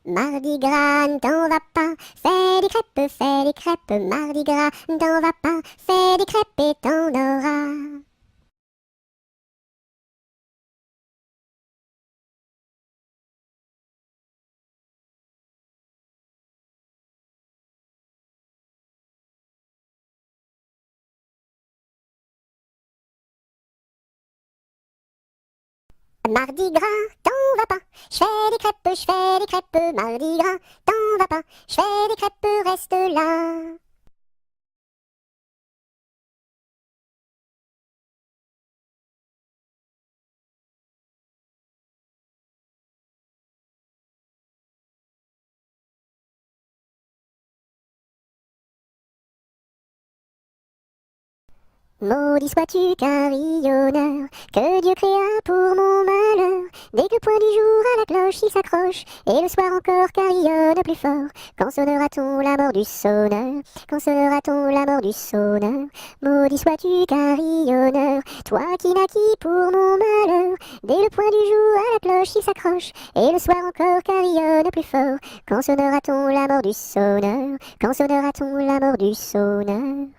Mardi Gras, ne t'en va pas, fais des crêpes, Mardi Gras, ne t'en va pas, fais des crêpes et t'en auras. Mardi Gras, t'en vas pas, je fais des crêpes, Mardi Gras, t'en vas pas, je fais des crêpes, reste là. Maudit sois-tu carillonneur, que Dieu créa pour mon malheur. Dès que le point du jour à la cloche il s'accroche, et le soir encore carillonne plus fort. Quand sonnera-t-on la mort du sonneur? Quand sonnera-t-on la mort du sonneur? Maudit sois-tu carillonneur, toi qui naquis pour mon malheur. Dès le point du jour à la cloche il s'accroche, et le soir encore carillonne plus fort. Quand sonnera-t-on la mort du sonneur? Quand sonnera-t-on la mort du sonneur?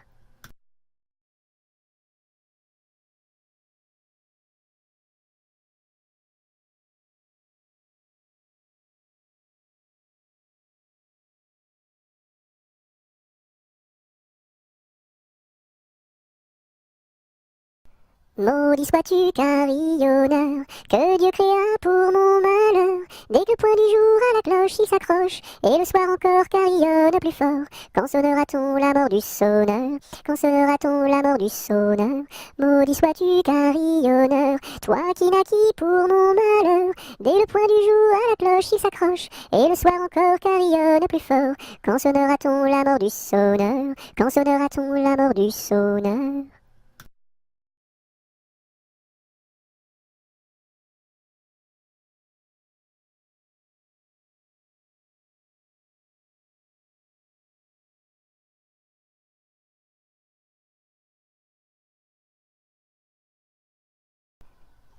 Maudit sois-tu carillonneur, que Dieu créa pour mon malheur. Dès que le point du jour à la cloche il s'accroche, et le soir encore carillonne plus fort. Quand sonnera-t-on la mort du sonneur? Quand sonnera-t-on la mort du sonneur? Maudit sois-tu carillonneur, toi qui naquis pour mon malheur. Dès le point du jour à la cloche il s'accroche, et le soir encore carillonne plus fort. Quand sonnera-t-on la mort du sonneur? Quand sonnera-t-on la mort du sonneur?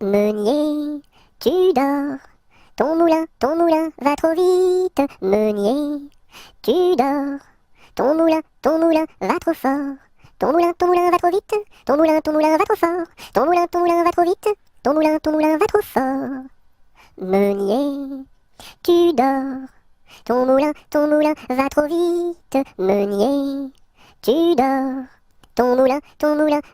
Meunier, tu dors. Ton moulin va trop vite. Meunier, tu dors. Ton moulin va trop fort. Ton moulin va trop vite. Ton moulin va trop fort. Ton moulin va trop vite. Ton moulin va trop fort. Meunier, tu dors. Ton moulin va trop vite. Meunier, tu dors. Ton moulin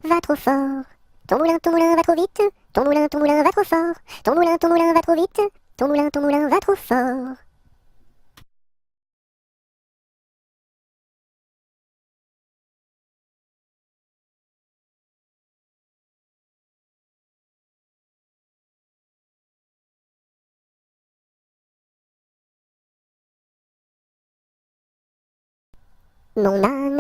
va trop fort. Ton moulin va trop vite. Ton moulin va trop fort. Ton moulin va trop vite. Ton moulin va trop fort. Mon âne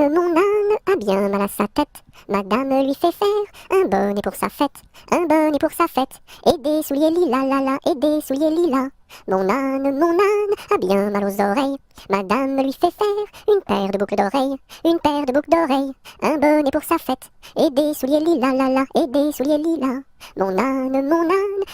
a bien mal à sa tête. Madame lui fait faire un bonnet pour sa fête, un bonnet pour sa fête, et des souliers lilas, la la, et des souliers lilas. Mon âne a bien mal aux oreilles. Madame lui fait faire une paire de boucles d'oreilles, une paire de boucles d'oreilles, un bonnet pour sa fête, et des souliers lilas, la la, et des souliers lilas. Mon âne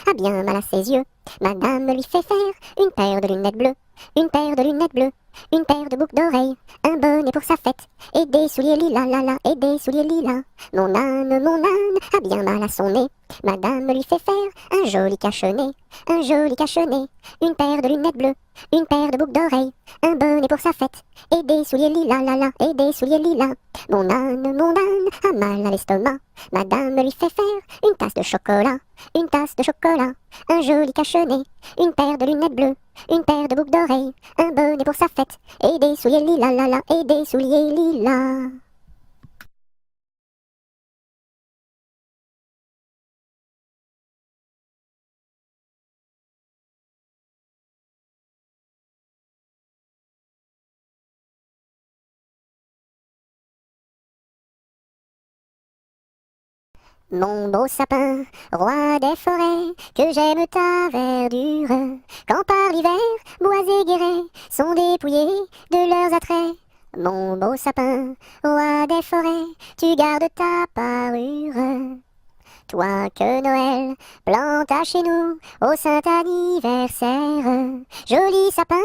a bien mal à ses yeux. Madame lui fait faire une paire de lunettes bleues, une paire de lunettes bleues, une paire de boucles d'oreilles, un bonnet pour sa fête, et des souliers lilas, la la, et des souliers lilas. Mon âne a bien mal à son nez. Madame lui fait faire un joli cache-nez, un joli cache-nez, une paire de lunettes bleues, une paire de boucles d'oreilles, un bonnet pour sa fête, et des souliers lilas, la la, et des souliers lilas. Mon âne a mal à l'estomac. Madame lui fait faire une tasse de chocolat, une tasse de chocolat, un joli cache-nez, une paire de lunettes bleues, une paire de boucles d'oreilles, un bonnet pour sa fête, et des souliers lilas, la la, et des souliers lilas. Mon beau sapin, roi des forêts, que j'aime ta verdure, quand par l'hiver, bois et guérets sont dépouillés de leurs attraits. Mon beau sapin, roi des forêts, tu gardes ta parure. Toi que Noël planta chez nous au saint anniversaire. Joli sapin,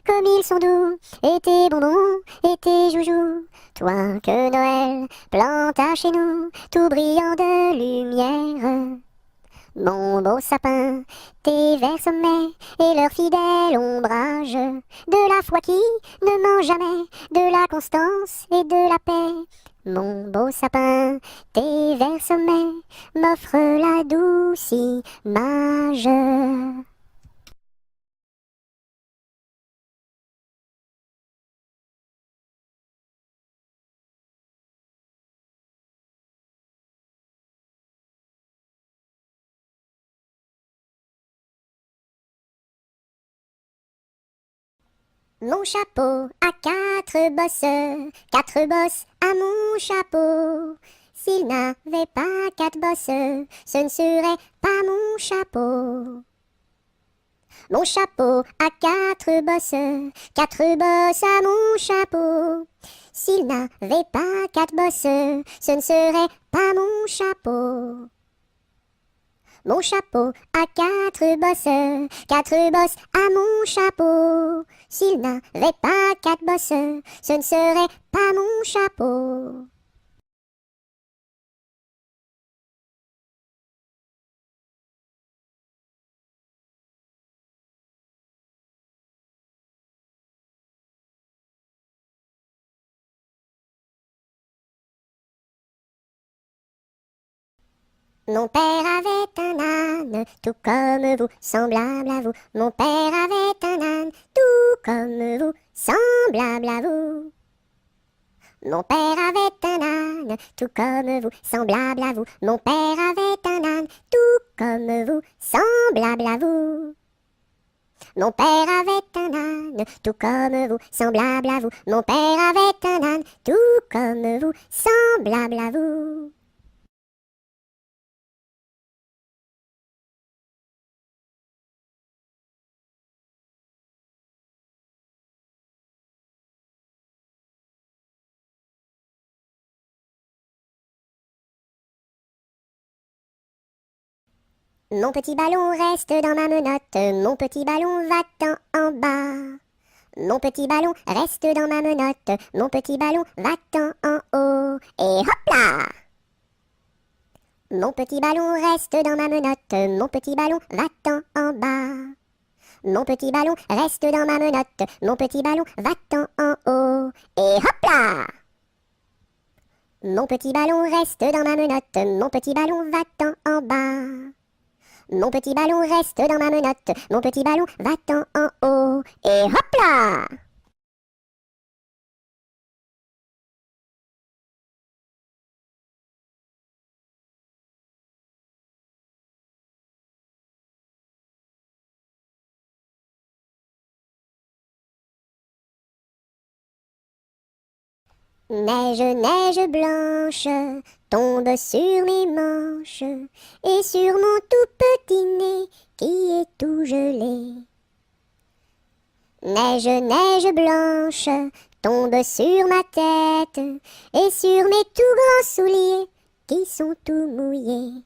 comme ils sont doux, et tes bonbons, et tes joujoux. Toi que Noël planta chez nous, tout brillant de lumière. Mon beau sapin, tes verts sommets et leur fidèle ombrage, de la foi qui ne ment jamais, de la constance et de la paix. Mon beau sapin, tes verts sommets m'offrent la douce image. Mon chapeau a quatre bosses à mon chapeau. S'il n'avait pas quatre bosses, ce ne serait pas mon chapeau. Mon chapeau a quatre bosses à mon chapeau. S'il n'avait pas quatre bosses, ce ne serait pas mon chapeau. Mon chapeau a quatre bosses à mon chapeau. S'il n'avait pas quatre bosses, ce ne serait pas mon chapeau. Mon père avait un âne, tout comme vous, semblable à vous. Mon père avait un âne, tout comme vous, semblable à vous. Mon père avait un âne, tout comme vous, semblable à vous. Mon père avait un âne, tout comme vous, semblable à vous. Mon père avait un âne, tout comme vous, semblable à vous. Mon père avait un âne, tout comme vous, semblable à vous. Mon petit ballon reste dans ma menotte, mon petit ballon va-t'en en bas. Mon petit ballon reste dans ma menotte, mon petit ballon va-t'en en haut. Et hop là! Mon petit ballon reste dans ma menotte, mon petit ballon va-t'en en bas. Mon petit ballon reste dans ma menotte, mon petit ballon va-t'en en haut. Et hop là! Mon petit ballon reste dans ma menotte, mon petit ballon va-t'en en bas. Mon petit ballon reste dans ma menotte, mon petit ballon va-t'en en haut. Et hop là! Neige, neige blanche, tombe sur mes manches et sur mon tout petit nez qui est tout gelé. Neige, neige blanche, tombe sur ma tête et sur mes tout grands souliers qui sont tout mouillés.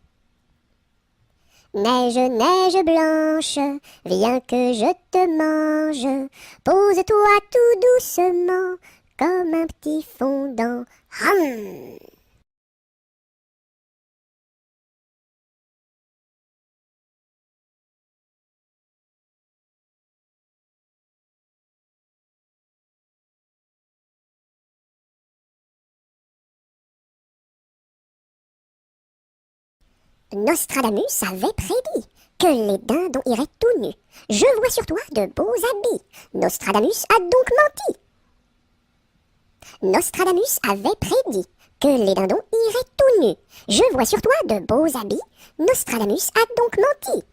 Neige, neige blanche, viens que je te mange, pose-toi tout doucement comme un petit fondant. Hum. Nostradamus avait prédit que les dindons iraient tout nus. Je vois sur toi de beaux habits. Nostradamus a donc menti. Nostradamus avait prédit que les dindons iraient tout nus. Je vois sur toi de beaux habits. Nostradamus a donc menti.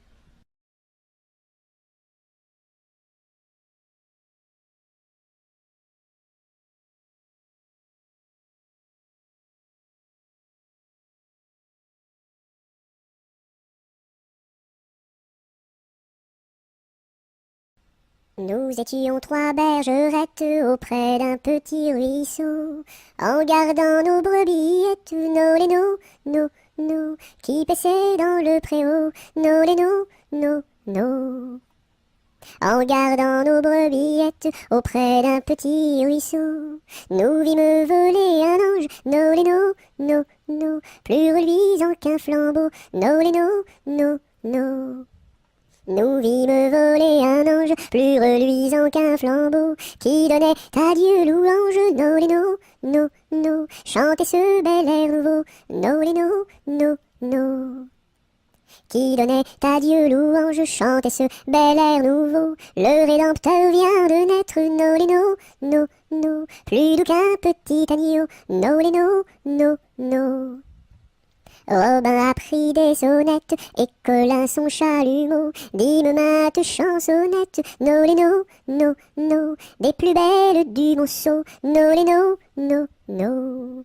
Nous étions trois bergerettes auprès d'un petit ruisseau, en gardant nos brebillettes, nos lénos, nos, qui paissaient dans le préau, nos lénos, nos. En gardant nos brebillettes auprès d'un petit ruisseau, nous vîmes voler un ange, nos lénos, nos, plus reluisant qu'un flambeau, nos lénos, nos. Nous vîmes voler un ange, plus reluisant qu'un flambeau, qui donnait à Dieu louange, nos lénos, nos, chantez ce bel air nouveau, nos lénos, nos. Qui donnait à Dieu louange, chantez ce bel air nouveau, le Rédempteur vient de naître, nos lénos, nos, plus doux qu'un petit agneau, nos lénos, nos. Robin a pris des sonnettes, et Colin son chalumeau, dîme mate chansonnette, nos lénos, nos, des plus belles du monceau, nos lénos, nos.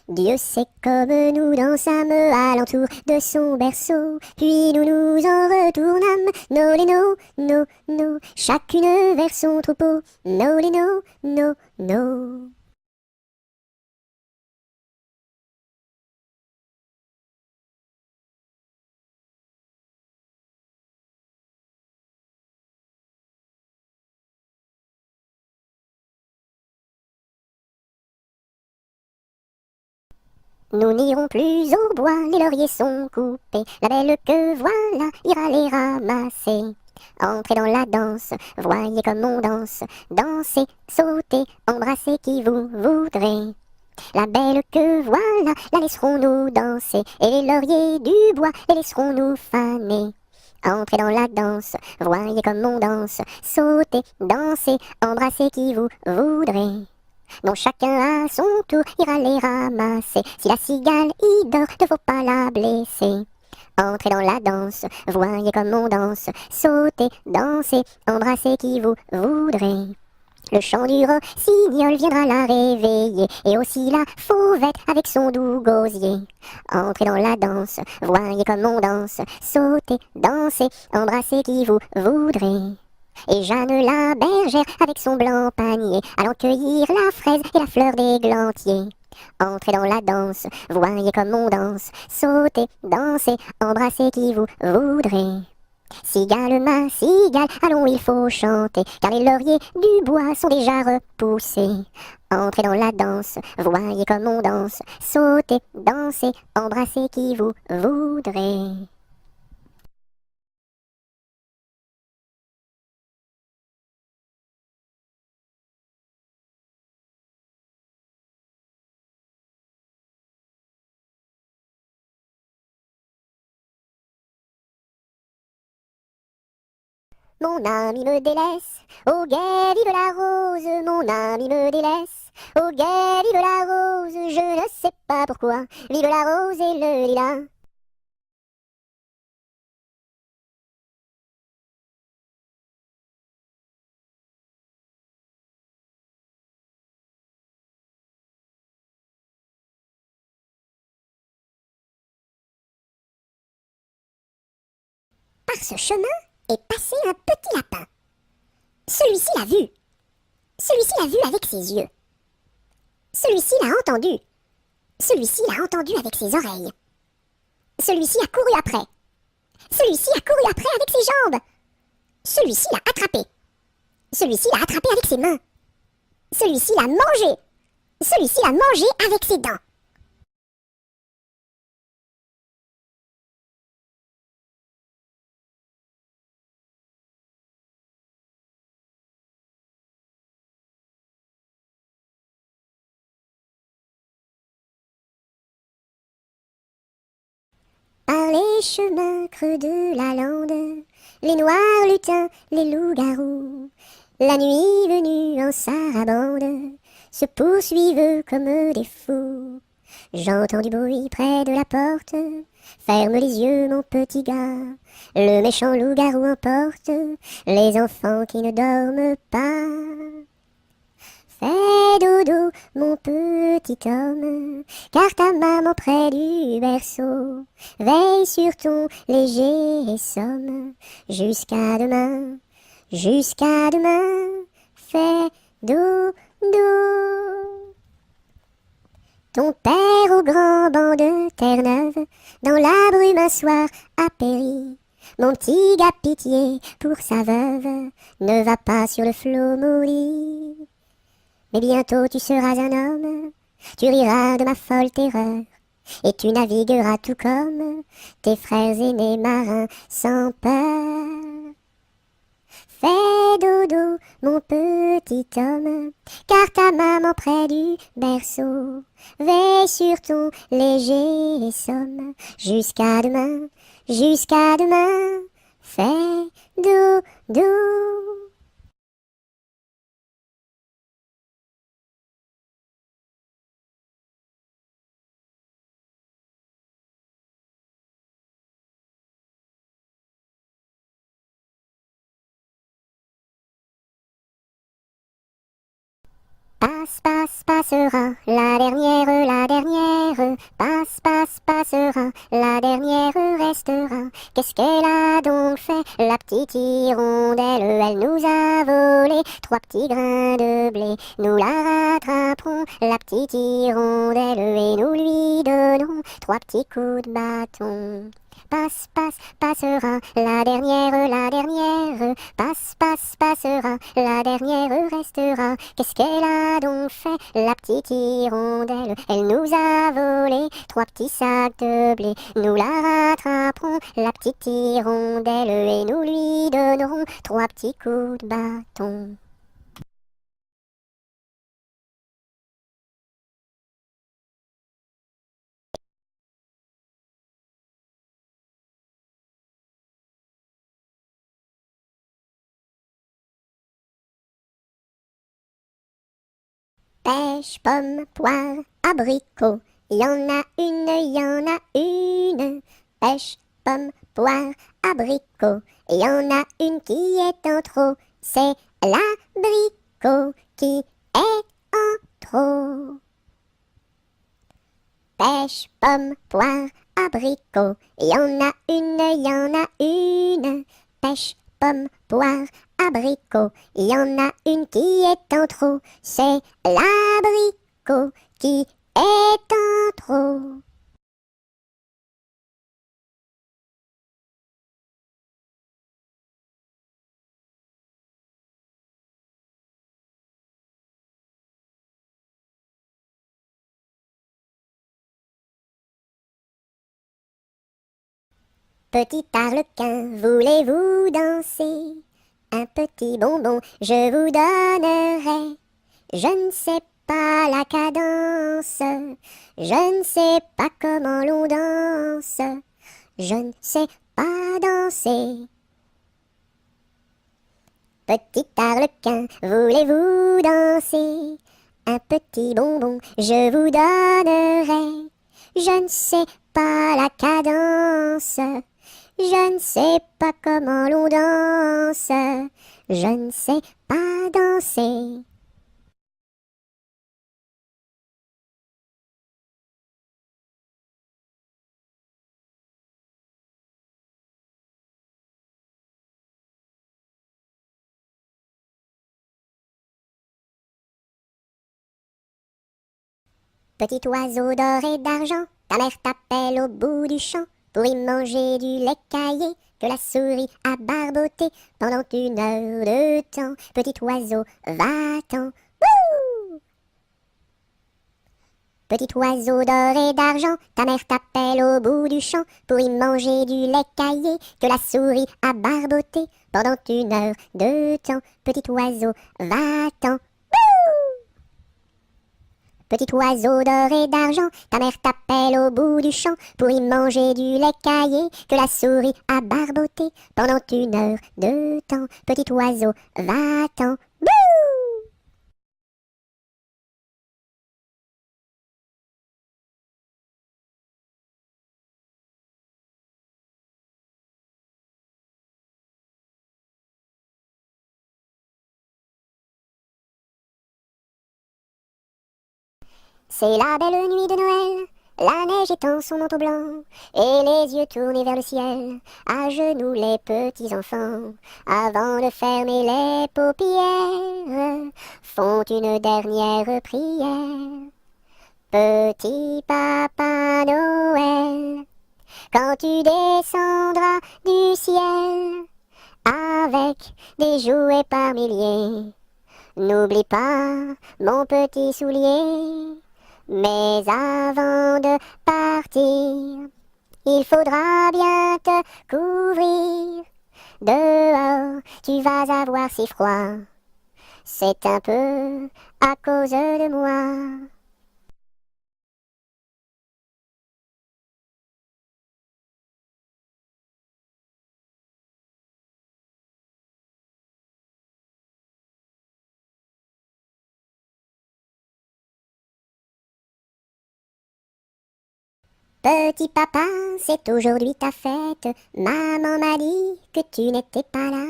Dieu sait comme nous dansâmes alentour de son berceau, puis nous nous en retournâmes, nos lénos, nos, chacune vers son troupeau, nos lénos, nos. Nous n'irons plus au bois, les lauriers sont coupés, la belle que voilà ira les ramasser. Entrez dans la danse, voyez comme on danse, dansez, sautez, embrassez qui vous voudrez. La belle que voilà, la laisserons-nous danser, et les lauriers du bois, les laisserons-nous faner. Entrez dans la danse, voyez comme on danse, sautez, dansez, embrassez qui vous voudrez. dont chacun à son tour ira les ramasser. Si la cigale y dort, ne faut pas la blesser. Entrez dans la danse, voyez comme on danse, sautez, dansez, embrassez qui vous voudrez. Le chant du rossignol viendra la réveiller, et aussi la fauvette avec son doux gosier. Entrez dans la danse, voyez comme on danse, sautez, dansez, embrassez qui vous voudrez. Et Jeanne la bergère, avec son blanc panier, allant cueillir la fraise et la fleur d'églantier. Entrez dans la danse, voyez comme on danse, sautez, dansez, embrassez qui vous voudrez. Cigale, ma cigale, allons, il faut chanter, car les lauriers du bois sont déjà repoussés. Entrez dans la danse, voyez comme on danse, sautez, dansez, embrassez qui vous voudrez. Mon ami me délaisse, au guet vive la rose, mon ami me délaisse, au guet vive la rose, je ne sais pas pourquoi, vive la rose et le lilas. Par ce chemin est passé un petit lapin. Celui-ci l'a vu. Celui-ci l'a vu avec ses yeux. Celui-ci l'a entendu. Celui-ci l'a entendu avec ses oreilles. Celui-ci a couru après. Celui-ci a couru après avec ses jambes. Celui-ci l'a attrapé. Celui-ci l'a attrapé avec ses mains. Celui-ci l'a mangé. Celui-ci l'a mangé avec ses dents. Par les chemins creux de la lande, les noirs lutins, les loups-garous, la nuit venue en sarabande, se poursuivent comme des fous. J'entends du bruit près de la porte, ferme les yeux mon petit gars, le méchant loup-garou emporte les enfants qui ne dorment pas. Fais dodo, mon petit homme, car ta maman près du berceau veille sur ton léger somme. Jusqu'à demain, jusqu'à demain, fais dodo. Ton père au grand banc de Terre-Neuve, dans la brume un soir a péri. Mon petit gars pitié pour sa veuve, ne va pas sur le flot maudit. Mais bientôt tu seras un homme, tu riras de ma folle terreur, et tu navigueras tout comme tes frères aînés marins sans peur. Fais dodo, mon petit homme, car ta maman près du berceau veille sur ton léger somme. Jusqu'à demain, jusqu'à demain, fais dodo. Passe, passe, passera, la dernière, passe, passe, passera, la dernière restera. Qu'est-ce qu'elle a donc fait, la petite hirondelle? Elle nous a volé 3 petits grains de blé. Nous la rattraperons, la petite hirondelle, et nous lui donnerons 3 petits coups de bâton. Passe, passe, passera, la dernière, passe, passe, passera, la dernière restera. Qu'est-ce qu'elle a donc fait, la petite hirondelle? Elle nous a volé 3 petits sacs de blé. Nous la rattraperons, la petite hirondelle, et nous lui donnerons 3 petits coups de bâton. Pêche, pomme, poire, abricot, y en a une, y en a une. Pêche, pomme, poire, abricot, y en a une qui est en trop. C'est l'abricot qui est en trop. Pêche, pomme, poire, abricot, y en a une, y en a une. Pêche, pomme, poire, abricot. Il y en a une qui est en trop, c'est l'abricot qui est en trop. Petit arlequin, voulez-vous danser? Un petit bonbon, je vous donnerai. Je ne sais pas la cadence, je ne sais pas comment l'on danse, je ne sais pas danser. Petit arlequin, voulez-vous danser? Un petit bonbon, je vous donnerai. Je ne sais pas la cadence, je ne sais pas comment l'on danse, je ne sais pas danser. Petit oiseau d'or et d'argent, ta mère t'appelle au bout du champ pour y manger du lait caillé que la souris a barboté pendant 1 heure de temps. Petit oiseau, va-t'en. Wouh! Petit oiseau d'or et d'argent, ta mère t'appelle au bout du champ pour y manger du lait caillé que la souris a barboté pendant 1 heure de temps. Petit oiseau, va-t'en. Petit oiseau d'or et d'argent, ta mère t'appelle au bout du champ pour y manger du lait caillé que la souris a barboté pendant 1 heure de temps. Petit oiseau, va-t'en. Bouh! C'est la belle nuit de Noël, la neige étend son manteau blanc, et les yeux tournés vers le ciel, à genoux les petits enfants, avant de fermer les paupières, font une dernière prière. Petit Papa Noël, quand tu descendras du ciel, avec des jouets par milliers, n'oublie pas mon petit soulier. Mais avant de partir, il faudra bien te couvrir. Dehors, tu vas avoir si froid. C'est un peu à cause de moi. Petit papa, c'est aujourd'hui ta fête. Maman m'a dit que tu n'étais pas là.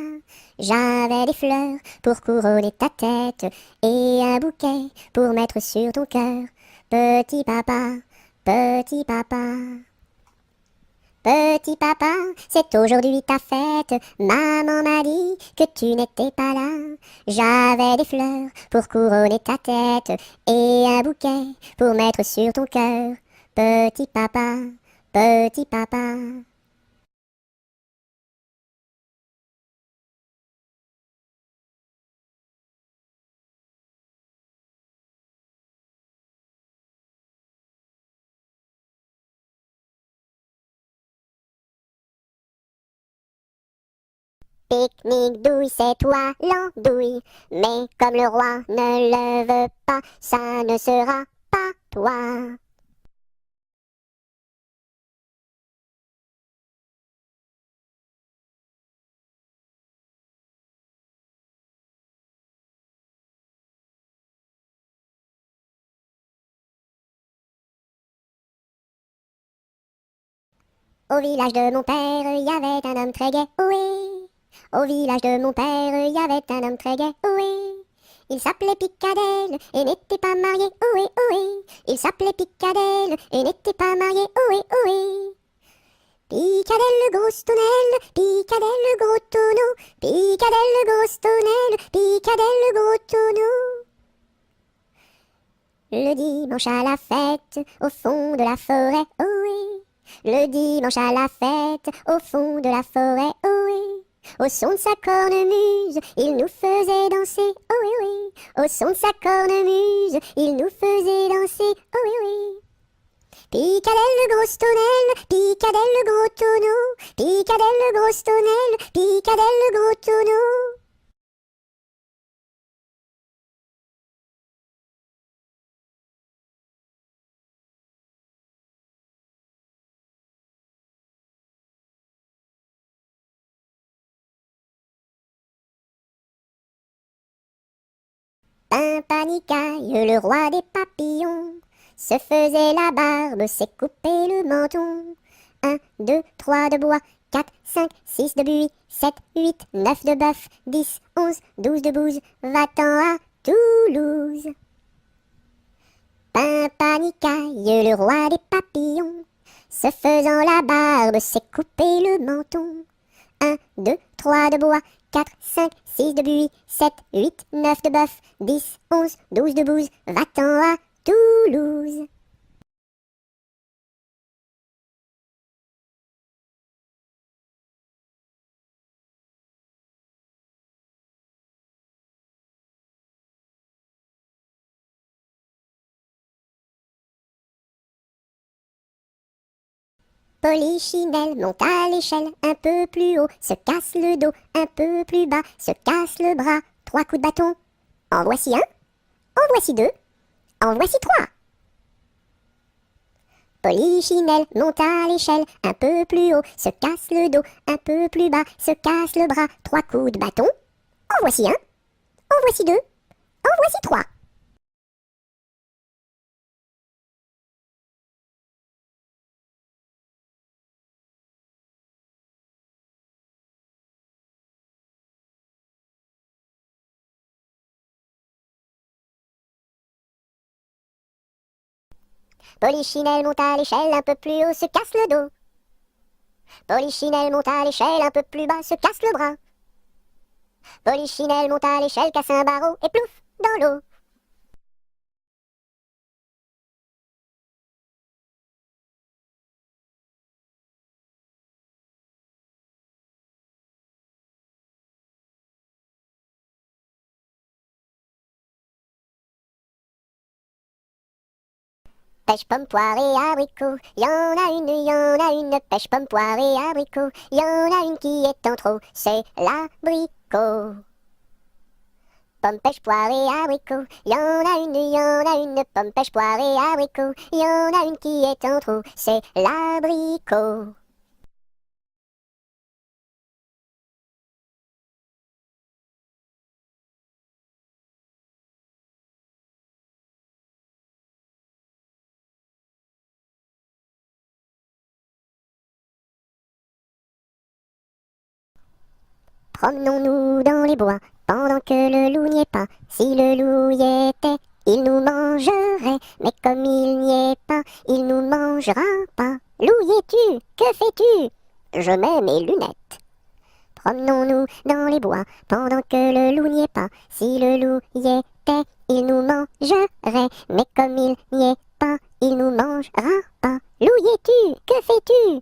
J'avais des fleurs pour couronner ta tête et un bouquet pour mettre sur ton cœur. Petit papa, petit papa. Petit papa, c'est aujourd'hui ta fête. Maman m'a dit que tu n'étais pas là. J'avais des fleurs pour couronner ta tête et un bouquet pour mettre sur ton cœur. Petit papa, petit papa. Pique-nique douille, c'est toi l'andouille. Mais comme le roi ne le veut pas, ça ne sera pas toi. Au village de mon père, il y avait un homme très gai, oui. Au village de mon père, il y avait un homme très gai, oui. Il s'appelait Picadelle et n'était pas marié, oui, oui. Il s'appelait Picadelle et n'était pas marié, oui, oui. Picadelle, grosse tonnelle, Picadelle, gros tonneau, Picadelle, grosse tonnelle, Picadelle, gros tonneau. Le dimanche à la fête, au fond de la forêt, oh oui. Le dimanche à la fête, au fond de la forêt, oh oui. Au son de sa cornemuse, il nous faisait danser, oh oui, oui. Au son de sa cornemuse, il nous faisait danser, oh oui, oui. Picadelle, grosse tonnelle, Picadelle, gros tonneau, Picadelle, grosse tonnelle, Picadelle, gros tonneau. Pimpanicaille, le roi des papillons, se faisait la barbe, s'est coupé le menton. 1, 2, 3 de bois, 4, 5, 6 de buis, 7, 8, 9 de bœuf, 10, 11, 12 de bouse, va-t'en à Toulouse. Pimpanicaille, le roi des papillons, se faisant la barbe, s'est coupé le menton. 1, 2, 3 de bois, 4, 5, 6 de buis, 7, 8, 9 de bœuf, 10, 11, 12 de bouse, va-t'en à Toulouse. Polichinelle monte à l'échelle, un peu plus haut, se casse le dos, un peu plus bas, se casse le bras, 3 coups de bâton. En voici un, en voici deux, en voici trois. Polichinelle monte à l'échelle, un peu plus haut, se casse le dos, un peu plus bas, se casse le bras, 3 coups de bâton. En voici un, en voici deux, en voici trois. Polichinelle monte à l'échelle, un peu plus haut, se casse le dos. Polichinelle monte à l'échelle, un peu plus bas, se casse le bras. Polichinelle monte à l'échelle, casse un barreau et plouf, dans l'eau. Pêche, pomme, poire et abricot, y en a une, y en a une. Pêche, pomme, poire et abricot, y en a une qui est en trop, c'est l'abricot. Pomme, pêche, poire et abricot, y en a une, y en a une. Pomme, pêche, poire et abricot, y en a une qui est en trop, c'est l'abricot. Promenons-nous dans les bois, pendant que le loup n'y est pas. Si le loup y était, il nous mangerait, mais comme il n'y est pas, il nous mangera pas. Loup y es-tu? Que fais-tu? Je mets mes lunettes. Promenons-nous dans les bois, pendant que le loup n'y est pas. Si le loup y était, il nous mangerait, mais comme il n'y est pas, il nous mangera pas. Loup y es-tu? Que fais-tu?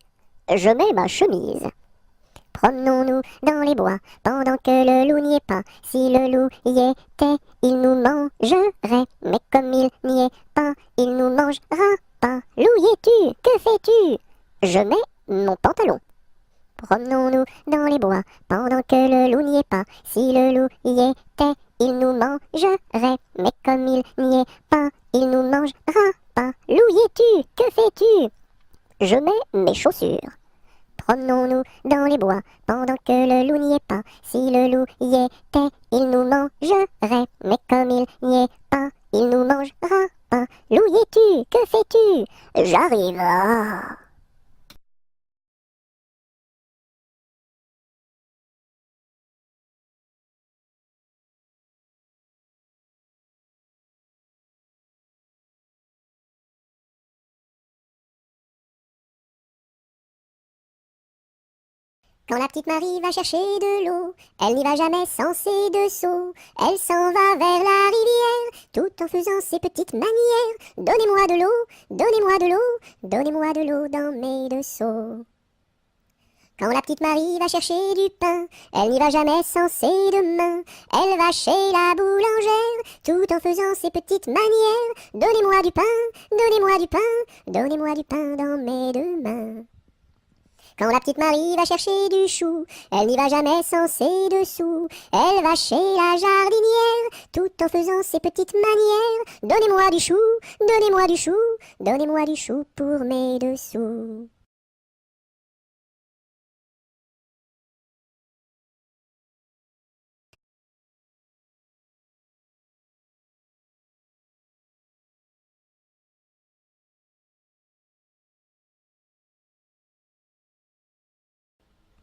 Je mets ma chemise. Promenons-nous dans les bois, pendant que le loup n'y est pas. Si le loup y était, il nous mangerait, mais comme il n'y est pas, il nous mangera pas. Loup y es-tu? Que fais-tu? Je mets mon pantalon. Promenons-nous dans les bois, pendant que le loup n'y est pas. Si le loup y était, il nous mangerait, mais comme il n'y est pas, il nous mangera pas. Loup y es-tu? Que fais-tu? Je mets mes chaussures. Promenons-nous dans les bois, pendant que le loup n'y est pas. Si le loup y était, il nous mangerait, mais comme il n'y est pas, il nous mangera pas. Loup y es-tu? Que fais-tu? J'arrive. Ah. Quand la petite Marie va chercher de l'eau, elle n'y va jamais sans ses deux seaux. Elle s'en va vers la rivière, tout en faisant ses petites manières. Donnez-moi de l'eau, donnez-moi de l'eau, donnez-moi de l'eau dans mes deux seaux. Quand la petite Marie va chercher du pain, elle n'y va jamais sans ses deux mains. Elle va chez la boulangère, tout en faisant ses petites manières. Donnez-moi du pain, donnez-moi du pain, donnez-moi du pain dans mes deux mains. Quand la petite Marie va chercher du chou, elle n'y va jamais sans ses dessous. Elle va chez la jardinière, tout en faisant ses petites manières. Donnez-moi du chou, donnez-moi du chou, donnez-moi du chou pour mes dessous.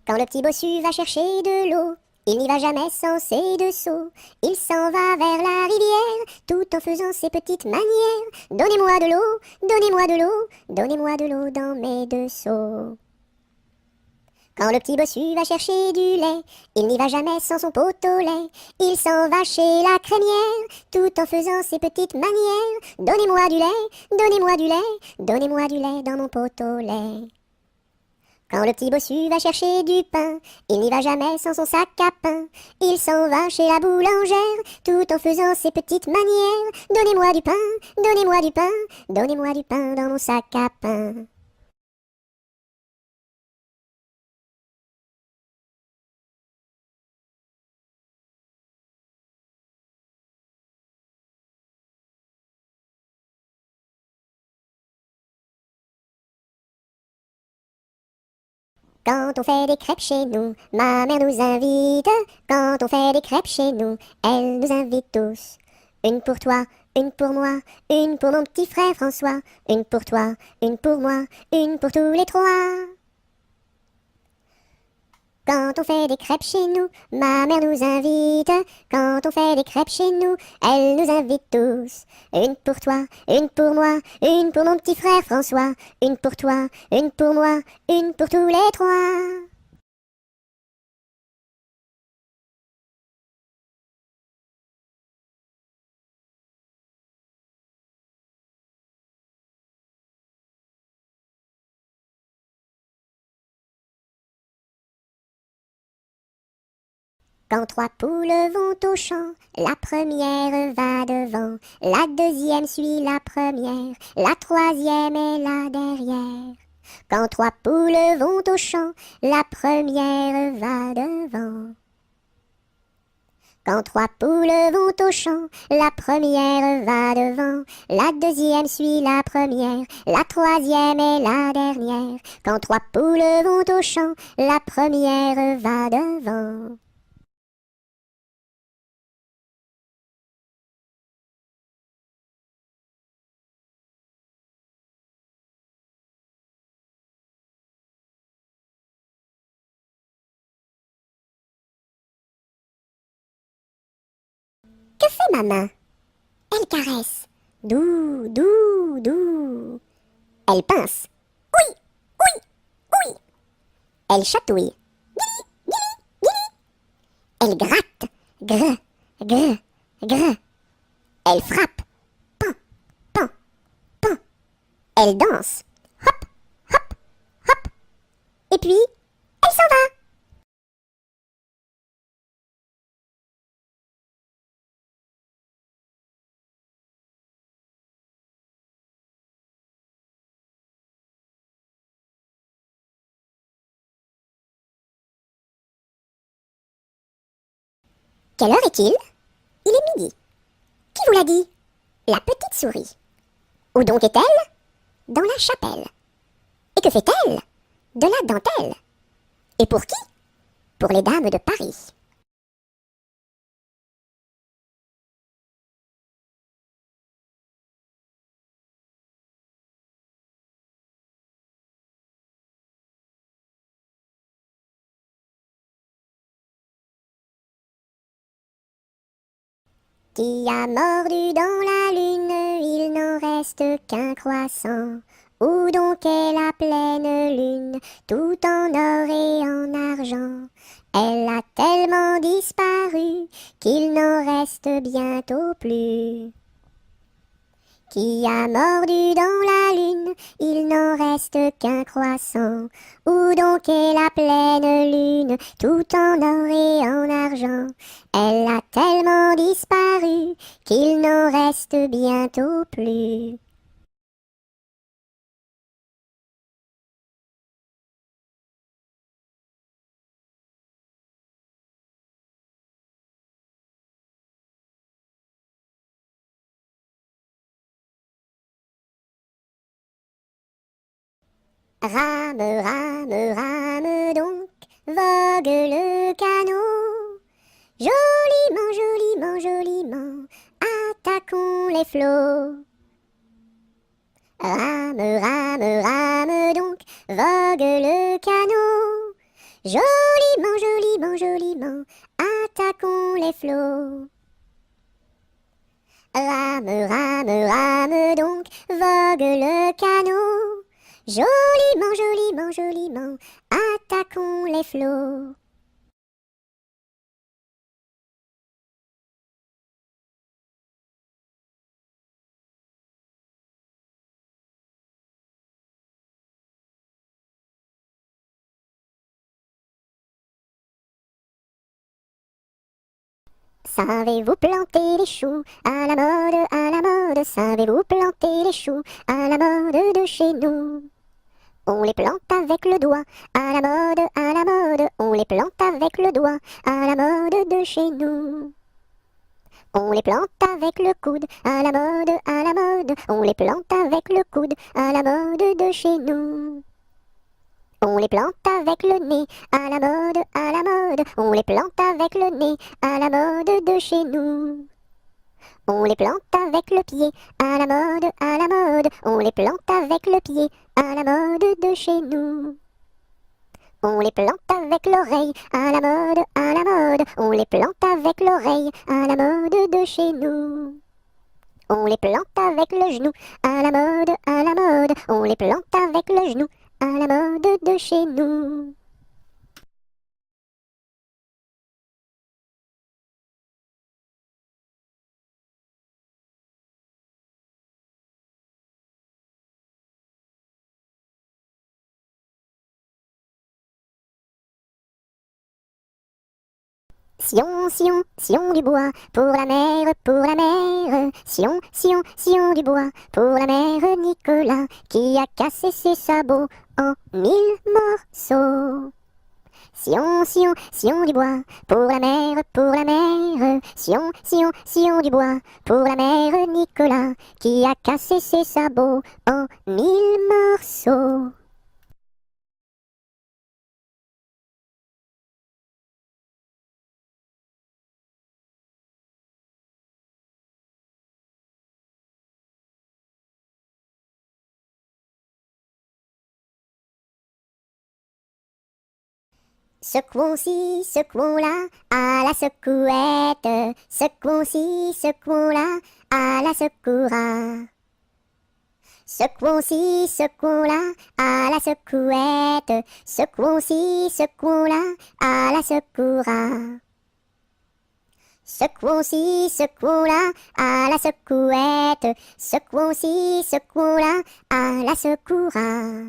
Quand le petit bossu va chercher de l'eau, il n'y va jamais sans ses deux seaux. Il s'en va vers la rivière, tout en faisant ses petites manières. Donnez-moi de l'eau, donnez-moi de l'eau, donnez-moi de l'eau dans mes deux seaux. Quand le petit bossu va chercher du lait, il n'y va jamais sans son pot au lait. Il s'en va chez la crémière, tout en faisant ses petites manières. Donnez-moi du lait, donnez-moi du lait, donnez-moi du lait dans mon pot au lait. Quand le petit bossu va chercher du pain, il n'y va jamais sans son sac à pain. Il s'en va chez la boulangère, tout en faisant ses petites manières. Donnez-moi du pain, donnez-moi du pain, donnez-moi du pain dans mon sac à pain. Quand on fait des crêpes chez nous, ma mère nous invite. Quand on fait des crêpes chez nous, elle nous invite tous. Une pour toi, une pour moi, une pour mon petit frère François. Une pour toi, une pour moi, une pour tous les trois. Quand on fait des crêpes chez nous, ma mère nous invite. Quand on fait des crêpes chez nous, elle nous invite tous. Une pour toi, une pour moi, une pour mon petit frère François. Une pour toi, une pour moi, une pour tous les trois. Quand trois poules vont au champ, la première va devant, la deuxième suit la première, la troisième est là derrière. Quand trois poules vont au champ, la première va devant. Quand trois poules vont au champ, la première va devant, la deuxième suit la première, la troisième est la dernière. Quand trois poules vont au champ, la première va devant. Que fait ma main? Elle caresse. Doux, doux, doux. Elle pince. Oui, oui, oui. Elle chatouille. Elle gratte. Gr, gr, gr. Elle frappe. Pan, pan, pan. Elle danse. Hop, hop, hop. Et puis, elle s'en va. Quelle heure est-il? Il est midi. Qui vous l'a dit? La petite souris. Où donc est-elle? Dans la chapelle. Et que fait-elle? De la dentelle. Et pour qui? Pour les dames de Paris. Qui a mordu dans la lune, il n'en reste qu'un croissant. Où donc est la pleine lune, tout en or et en argent? Elle a tellement disparu qu'il n'en reste bientôt plus. Qui a mordu dans la lune, il n'en reste qu'un croissant. Où donc est la pleine lune, tout en or et en argent? Elle a tellement disparu qu'il n'en reste bientôt plus. Rame, rame, rame donc, vogue le canot. Joliment, joliment, joliment, attaquons les flots. Rame, rame, rame donc, vogue le canot. Joliment, joliment, joliment, attaquons les flots. Rame, rame, rame donc, vogue le canot. Joliment, joliment, joliment, attaquons les flots. Savez-vous planter les choux à la mode, à la mode? Savez-vous planter les choux à la mode de chez nous? On les plante avec le doigt, à la mode, à la mode. On les plante avec le doigt, à la mode de chez nous. On les plante avec le coude, à la mode, à la mode. On les plante avec le coude, à la mode de chez nous. On les plante avec le nez, à la mode, à la mode. On les plante avec le nez, à la mode de chez nous. On les plante avec le pied, à la mode, à la mode. On les plante avec le pied, à la mode de chez nous. On les plante avec l'oreille, à la mode, à la mode. On les plante avec l'oreille, à la mode de chez nous. On les plante avec le genou, à la mode, à la mode. On les plante avec le genou, à la mode de chez nous. Sion, Sion, Sion du bois, pour la mer, pour la mer. Sion, Sion, Sion du bois, pour la mère Nicolas, qui a cassé ses sabots en 1000 morceaux. Sion, Sion, Sion du bois, pour la mer, pour la mer. Sion, Sion, Sion du bois, pour la mère Nicolas, qui a cassé ses sabots en 1000 morceaux. Secouons-ci, secouons-là, à la secouette. Secouons-ci, secouons-là, à la secoura. Secouons-ci, secouons-là, à la secouette. Secouons-ci, secouons-là, à la secoura. Secouons-ci, secouons-là, à la secouette. Secouons-ci, secouons-là, à la secoura.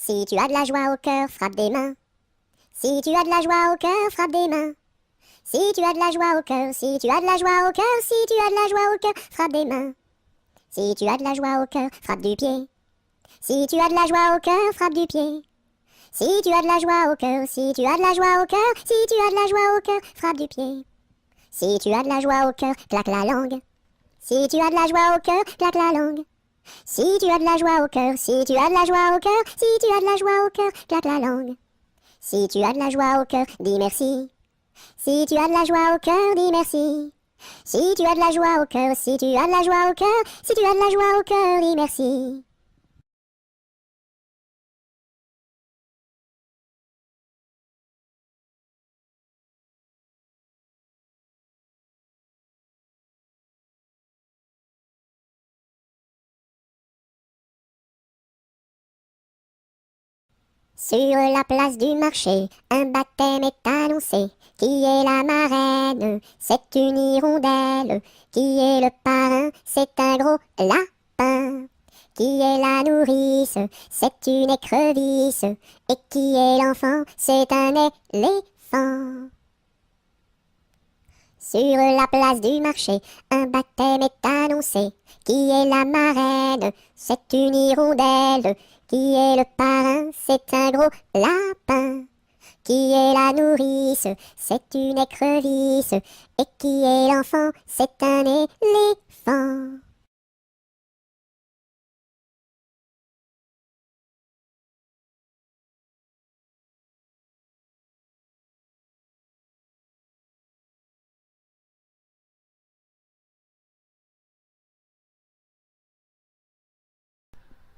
Si tu as de la joie au cœur, frappe des mains. Si tu as de la joie au cœur, frappe des mains. Si tu as de la joie au cœur, si tu as de la joie au cœur, si tu as de la joie au cœur, frappe des mains. Si tu as de la joie au cœur, frappe du pied. Si tu as de la joie au cœur, frappe du pied. Si tu as de la joie au cœur, si tu as de la joie au cœur, si tu as de la joie au cœur, frappe du pied. Si tu as de la joie au cœur, claque la langue. Si tu as de la joie au cœur, claque la langue. Si tu as de la joie au cœur, si tu as de la joie au cœur, si tu as de la joie au cœur, claque la langue. Si tu as de la joie au cœur, dis merci. Si tu as de la joie au cœur, dis merci. Si tu as de la joie au cœur, si tu as de la joie au cœur, si tu as de la joie au cœur, dis merci. Sur la place du marché, un baptême est annoncé. Qui est la marraine? C'est une hirondelle. Qui est le parrain? C'est un gros lapin. Qui est la nourrice? C'est une écrevisse. Et qui est l'enfant? C'est un éléphant. Sur la place du marché, un baptême est annoncé. Qui est la marraine? C'est une hirondelle. Qui est le parrain? C'est un gros lapin. Qui est la nourrice? C'est une écrevisse. Et qui est l'enfant? C'est un éléphant.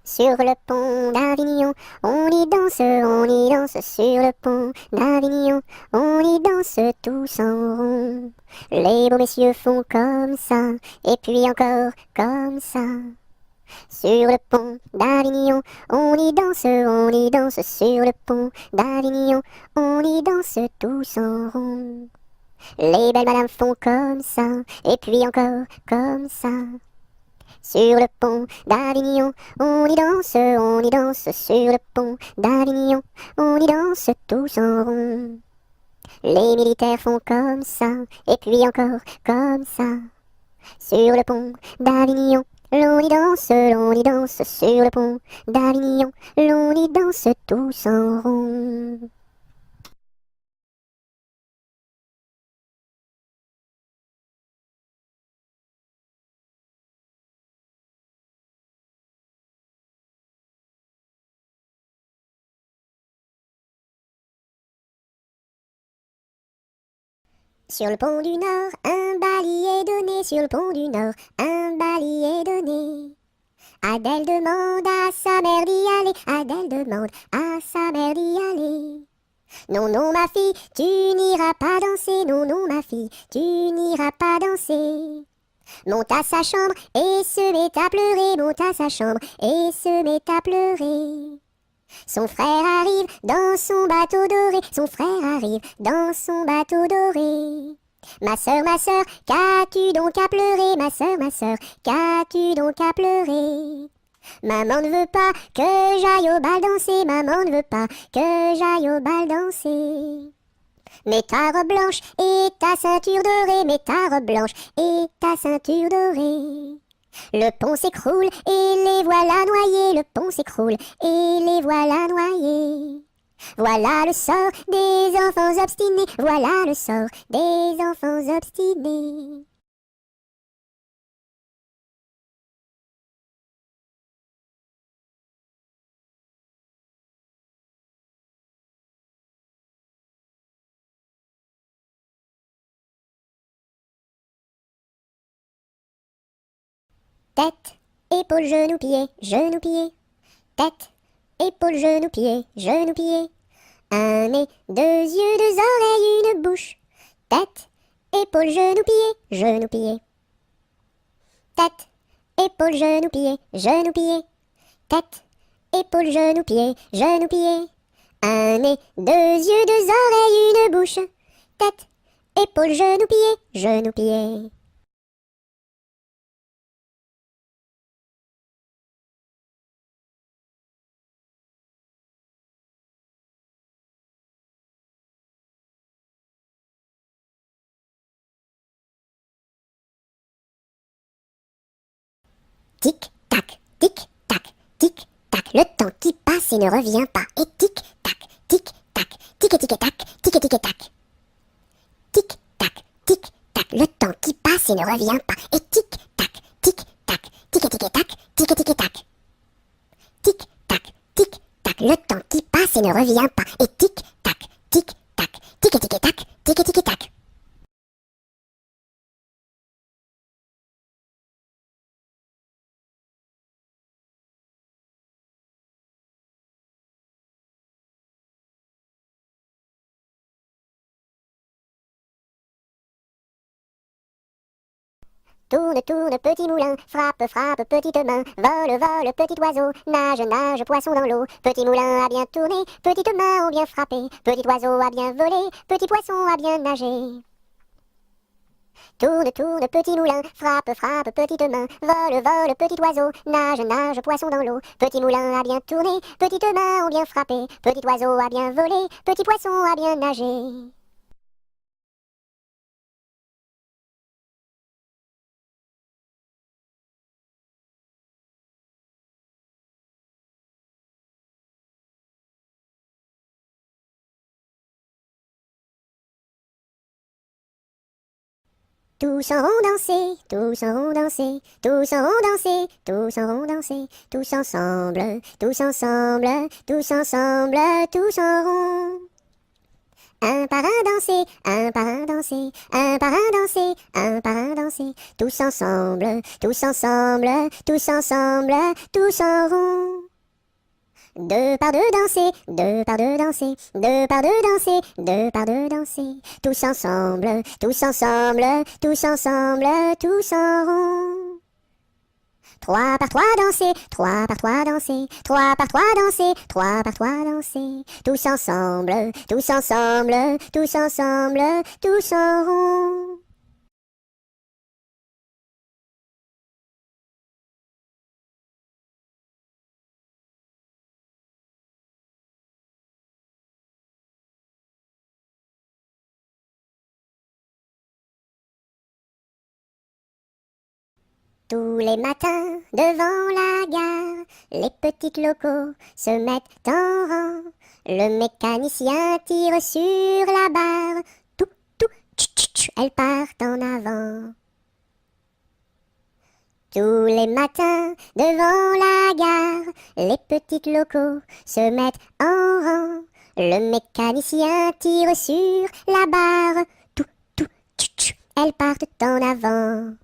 Sur le pont d'Avignon, on y danse sur le pont d'Avignon, on y danse tous en rond. Les beaux messieurs font comme ça, et puis encore comme ça. Sur le pont d'Avignon, on y danse sur le pont d'Avignon, on y danse tous en rond. Les belles madames font comme ça, et puis encore comme ça. Sur le pont d'Avignon, on y danse sur le pont d'Avignon, on y danse tous en rond. Les militaires font comme ça, et puis encore comme ça. Sur le pont d'Avignon, l'on y danse sur le pont d'Avignon, l'on y danse tous en rond. Sur le pont du Nord, un bali est donné. Sur le pont du Nord, un bali est donné. Adèle demande à sa mère d'y aller. Adèle demande à sa mère d'y aller. Non, non, ma fille, tu n'iras pas danser. Non, non, ma fille, tu n'iras pas danser. Monte à sa chambre et se met à pleurer. Monte à sa chambre et se met à pleurer. Son frère arrive dans son bateau doré. Son frère arrive dans son bateau doré. Ma sœur, qu'as-tu donc à pleurer? Ma sœur, qu'as-tu donc à pleurer? Maman ne veut pas que j'aille au bal danser. Maman ne veut pas que j'aille au bal danser. Mets ta robe blanche et ta ceinture dorée. Mets ta robe blanche et ta ceinture dorée. Le pont s'écroule et les voilà noyés. Le pont s'écroule et les voilà noyés. Voilà le sort des enfants obstinés. Voilà le sort des enfants obstinés. Tête, épaules, genoux, pieds, genoux, pieds. Tête, épaules, genoux, pieds, genoux, pieds. Un nez, deux yeux, deux oreilles, une bouche. Tête, épaules, genoux, pieds, genoux, pieds. Tête, épaules, genoux, pieds, genoux, pieds. Tête, épaules, genoux, pieds, genoux, pieds. Un nez, deux yeux, deux oreilles, une bouche. Tête, épaules, genoux, pieds, genoux, pieds. Tic, tac, tic, tac, tic, tac. Le temps qui passe et ne revient pas. Et tic, tac, tic, tac, tic, tic, tac, tic, tic, tac. Tic, tac, tic, tac. Le temps qui passe et ne revient pas. Et tic, tac, tic, tac, tic, tic, tac, tic, tic, tac. Tic, tac, tic, tac. Le temps qui passe et ne revient pas. Et tic, tac, tic, tac, tic, tic, tac, tic, tic, tac. Tourne, tourne, petit moulin, frappe, frappe, petite main, vole, vole, petit oiseau, nage, nage, poisson dans l'eau. Petit moulin a bien tourné, petites mains ont bien frappé, petit oiseau a bien volé, petit poisson a bien nagé. Tourne, tourne, petit moulin, frappe, frappe, petite main, vole, vole, petit oiseau, nage, nage, poisson dans l'eau. Petit moulin a bien tourné, petites mains ont bien frappé, petit oiseau a bien volé, petit poisson a bien nagé. Tous en rond danser, tous en rond danser, tous en rond danser, tous en rond danser, tous ensemble, tous ensemble, tous ensemble, tous en rond. Un par un danser, un par un danser, un par un danser, un par un danser, tous ensemble, tous ensemble, tous ensemble, tous en rond. Deux par deux danser, deux par deux danser, deux par deux danser, deux par deux danser, tous ensemble, tous ensemble, tous ensemble, tous en rond. Trois par trois danser, trois par trois danser, trois par trois danser, trois par trois danser, tous ensemble, tous ensemble, tous ensemble, tous en rond. Tous les matins, devant la gare, les petites locaux se mettent en rang. Le mécanicien tire sur la barre. Tout, tout, tch, tch, tch, elles partent en avant. Tous les matins, devant la gare, les petites locaux se mettent en rang. Le mécanicien tire sur la barre. Tout, tout, tch, tch, elles partent en avant.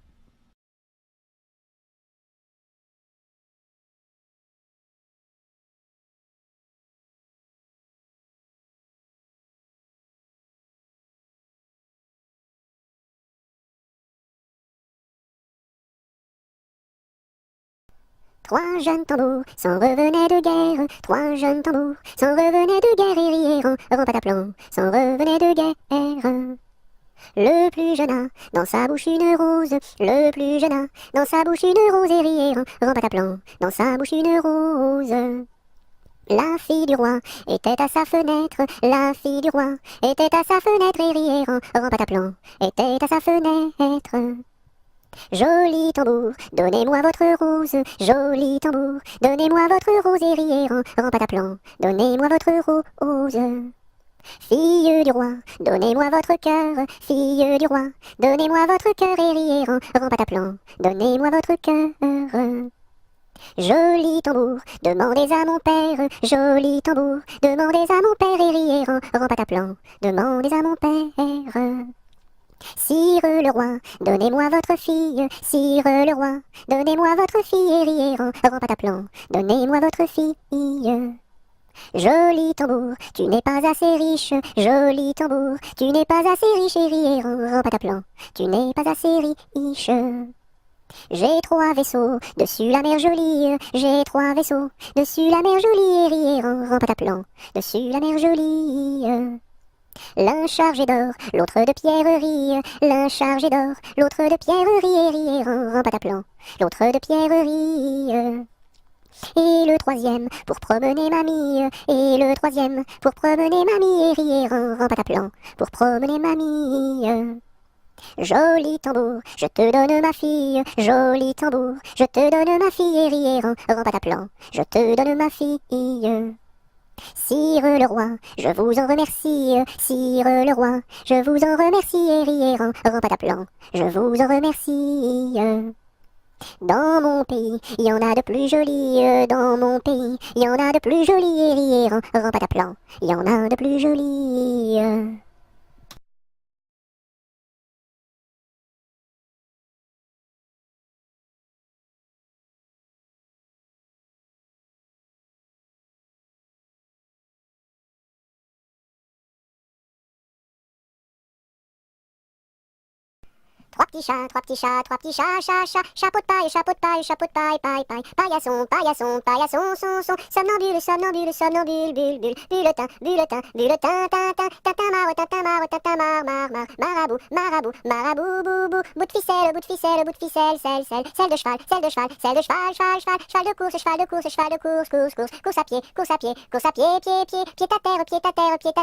Trois jeunes tambours s'en revenaient de guerre, trois jeunes tambours s'en revenaient de guerre et rièrent en pataplan, s'en revenaient de guerre. Le plus jeune a dans sa bouche une rose, le plus jeune a dans sa bouche une rose et rièrent en pataplan, dans sa bouche une rose. La fille du roi était à sa fenêtre, la fille du roi était à sa fenêtre et rièrent en pataplan, était à sa fenêtre. Joli tambour, donnez-moi votre rose, joli tambour, donnez-moi votre rose et riez en pataplan, donnez-moi votre rose. Fille du roi, donnez-moi votre cœur, fille du roi, donnez-moi votre cœur et riez en pataplan, donnez-moi votre cœur. Joli tambour, demandez à mon père, joli tambour, demandez à mon père et riez en pataplan, demandez à mon père. Sire le roi, donnez-moi votre fille, sire le roi, donnez-moi votre fille et riez en pataplan, donnez-moi votre fille. Joli tambour, tu n'es pas assez riche, joli tambour, tu n'es pas assez riche et riez en pataplan, tu n'es pas assez riche. J'ai trois vaisseaux, dessus la mer jolie, j'ai trois vaisseaux, dessus la mer jolie et riez en pataplan, dessus la mer jolie. L'un chargé d'or, l'autre de pierreries, l'un chargé d'or, l'autre de pierreries et riez en pataplan, l'autre de pierreries. Et le troisième pour promener mamie, et le troisième pour promener mamie et riez en pataplan, pour promener mamie. Joli tambour, je te donne ma fille, joli tambour, je te donne ma fille et riez en pataplan, je te donne ma fille. Sire le roi, je vous en remercie, sire le roi, je vous en remercie et riez en pataplan, je vous en remercie. Dans mon pays, il y en a de plus jolis, dans mon pays, il y en a de plus jolis et riez en pataplan, il y en a de plus jolis. Trois petits chats, chapeau de paille, paille, paillasson, son, somnambule, bulletin, marabout, bout de ficelle, selle de cheval, cheval de course, course à pied, pied à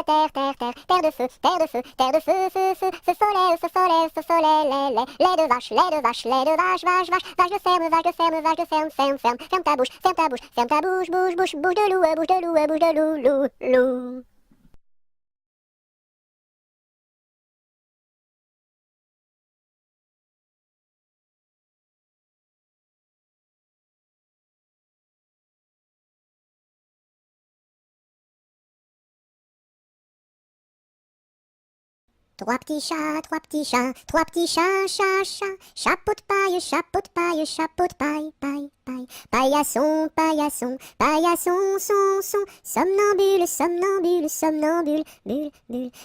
terre, terre de feu, feu follet, lait de vache, vache de ferme, ferme ta bouche, bouche de loup. Trois petits chats, chapeau de paille, paillasson, son, somnambule,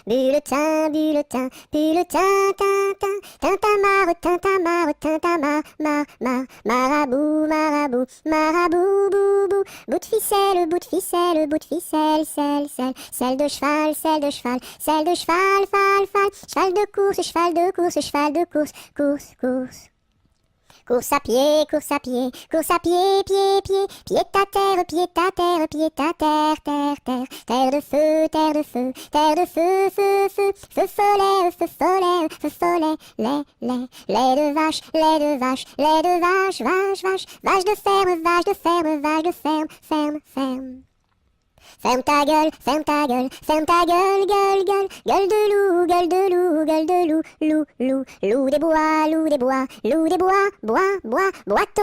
bulletin, marabout, bout de ficelle, selle de cheval, cheval de course, course à pied, pied à terre, terre de feu, feu follet, lait de vache, vache de ferme. Ferme ta gueule, gueule de loup des bois, boîte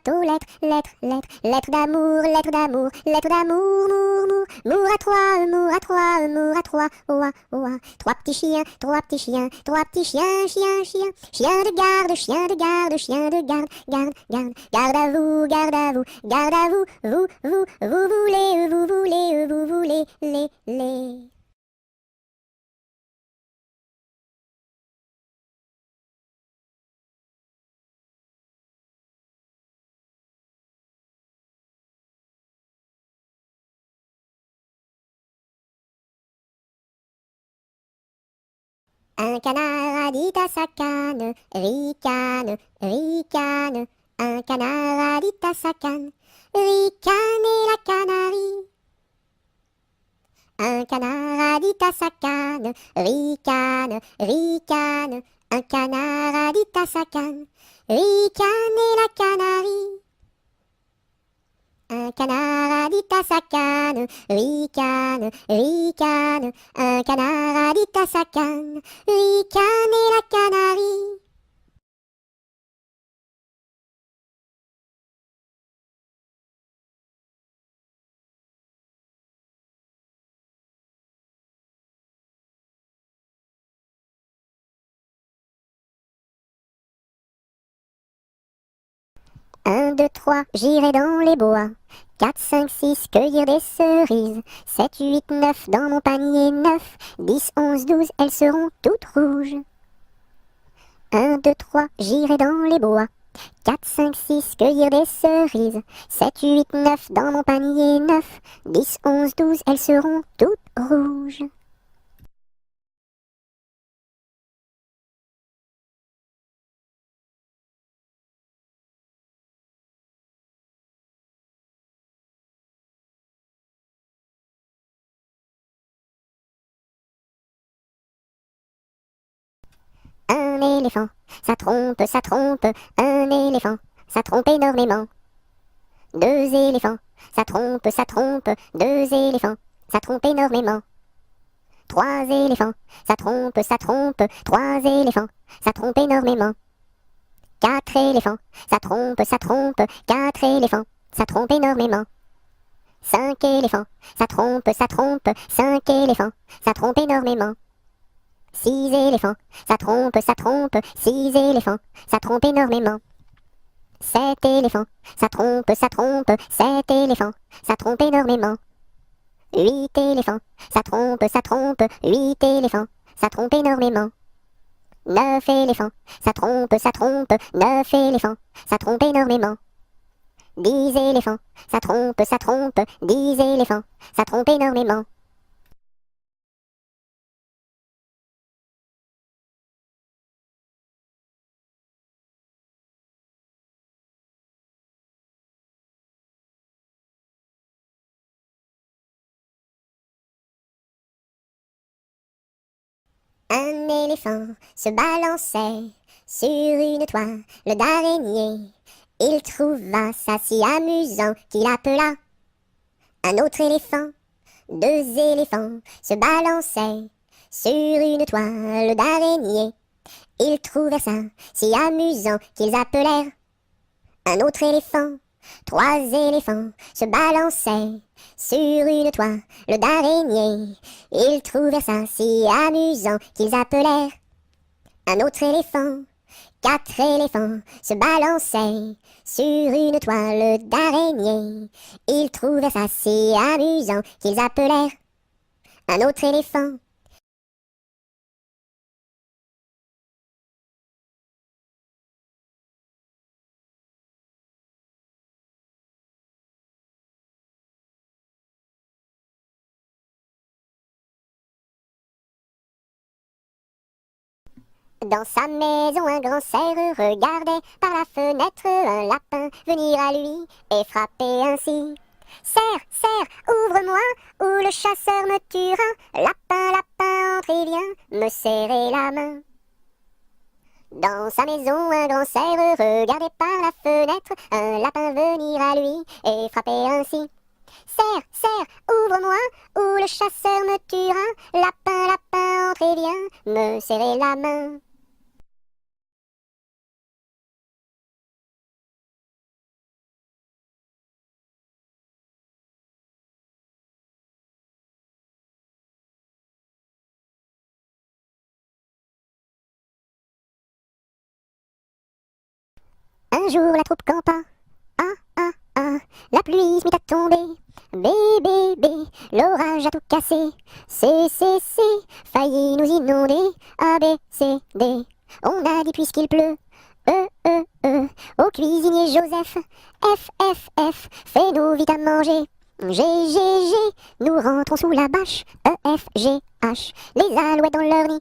aux lettres, lettres d'amour, mour à trois, oua, trois petits chiens, chien de garde à vous, vous voulez, les. Un canard a dit à sa canne, ricane. Un canard a dit à sa canne, ricane et la canarie. Un canard a dit à sa canne, ricane. Un canard a dit à sa canne, ricane et la canarie. Un canard a dit à sa canne, ricane. Un canard a dit à sa canne, ricane et la canarie. Un, deux, trois, j'irai dans les bois. 4, 5, 6, cueillir des cerises. 7, 8, 9, dans mon panier 9. 10, 11, 12, elles seront toutes rouges. 1, 2, 3, j'irai dans les bois. 4, 5, 6, cueillir des cerises. 7, 8, 9, dans mon panier 9. 10, 11, 12, elles seront toutes rouges. Un éléphant, ça trompe, un éléphant, ça trompe énormément. 2 éléphants, ça trompe, 2 éléphants, ça trompe énormément. 3 éléphants, ça trompe, 3 éléphants, ça trompe énormément. 4 éléphants, ça trompe, 4 éléphants, ça trompe énormément. 5 éléphants, ça trompe, 5 éléphants, ça trompe énormément. 6 éléphants, ça trompe, 6 éléphants, ça trompe énormément. 7 éléphants, ça trompe, 7 éléphants, ça trompe énormément. 8 éléphants, ça trompe, 8 éléphants, ça trompe énormément. 9 éléphants, ça trompe, 9 éléphants, ça trompe énormément. 10 éléphants, ça trompe, 10 éléphants, ça trompe énormément. Un éléphant se balançait sur une toile d'araignée. Il trouva ça si amusant qu'il appela un autre éléphant. 2 éléphants se balançaient sur une toile d'araignée. Ils trouvèrent ça si amusant qu'ils appelèrent un autre éléphant. 3 éléphants se balançaient sur une toile d'araignée. Ils trouvèrent ça si amusant qu'ils appelèrent un autre éléphant. 4 éléphants se balançaient sur une toile d'araignée. Ils trouvèrent ça si amusant qu'ils appelèrent un autre éléphant. Dans sa maison, un grand cerf regardait par la fenêtre un lapin venir à lui et frapper ainsi. Cerf, cerf, ouvre-moi, ou le chasseur me tuera. Lapin, lapin, entre et viens me serrer la main. Dans sa maison, un grand cerf regardait par la fenêtre un lapin venir à lui et frapper ainsi. Cerf, cerf, ouvre-moi, ou le chasseur me tuera. Lapin, lapin, entre et viens me serrer la main. Un jour la troupe campa. Ah, ah, ah, la pluie se mit à tomber. Bé, bé, bé, l'orage a tout cassé. C, failli nous inonder. A, B, C, D, on a dit puisqu'il pleut. Au cuisinier Joseph. F, F, F, fais-nous vite à manger. G, G, G, nous rentrons sous la bâche. E, F, G, H, les alouettes dans leur nid.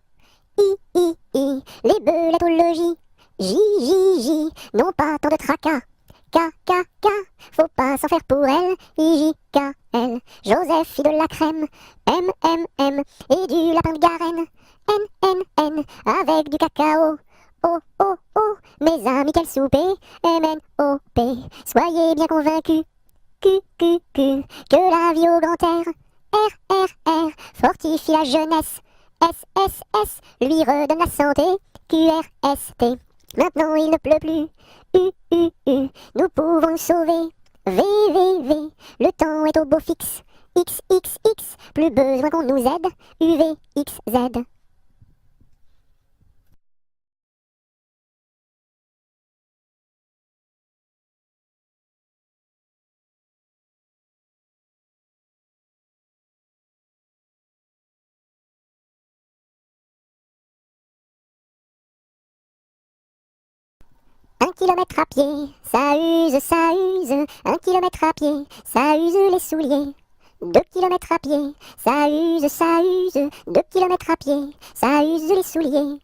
I, les belettes au logis. J, J, J, non pas tant de tracas. K, K, K, faut pas s'en faire pour elle. I, J, K, L, Joseph fit de la crème. M, M, M, et du lapin de Garenne. N, N, N, avec du cacao. O, O, O, mes amis, quel souper. M, N, O, P, soyez bien convaincus. Q, Q, Q, que la vie au grand air. R, R, R, fortifie la jeunesse. S, S, S, lui redonne la santé. Q, R, S, T, maintenant il ne pleut plus. U, nous pouvons nous sauver. V, V, le temps est au beau fixe. X, X, X, plus besoin qu'on nous aide. U, V, X, Z. Un kilomètre à pied, ça use, ça use. 1 kilomètre à pied, ça use les souliers. 2 kilomètres à pied, ça use, ça use. 2 kilomètres à pied, ça use les souliers.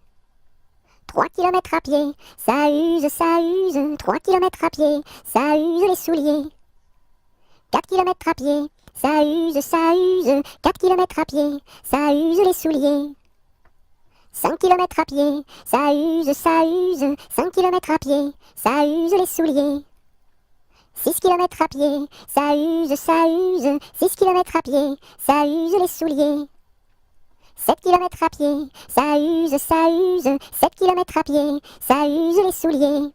3 kilomètres à pied, ça use, ça use. 3 kilomètres à pied, ça use les souliers. 4 kilomètres à pied, ça use, ça use. 4 kilomètres à pied, ça use les souliers. 5 kilomètres à pied, ça use, ça use. 5 kilomètres à pied, ça use les souliers. 6 kilomètres à pied, ça use, ça use. 6 kilomètres à pied, ça use les souliers. 7 kilomètres à pied, ça use, ça use. 7 kilomètres à pied, ça use les souliers.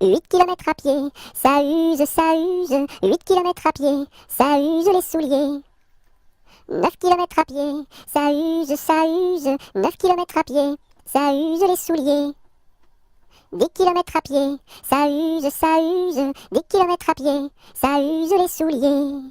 8 kilomètres à pied, ça use, ça use. 8 kilomètres à pied, ça use les souliers. 9 kilomètres à pied, ça use, ça use. 9 kilomètres à pied, ça use les souliers. 10 kilomètres à pied, ça use, ça use. 10 kilomètres à pied, ça use les souliers.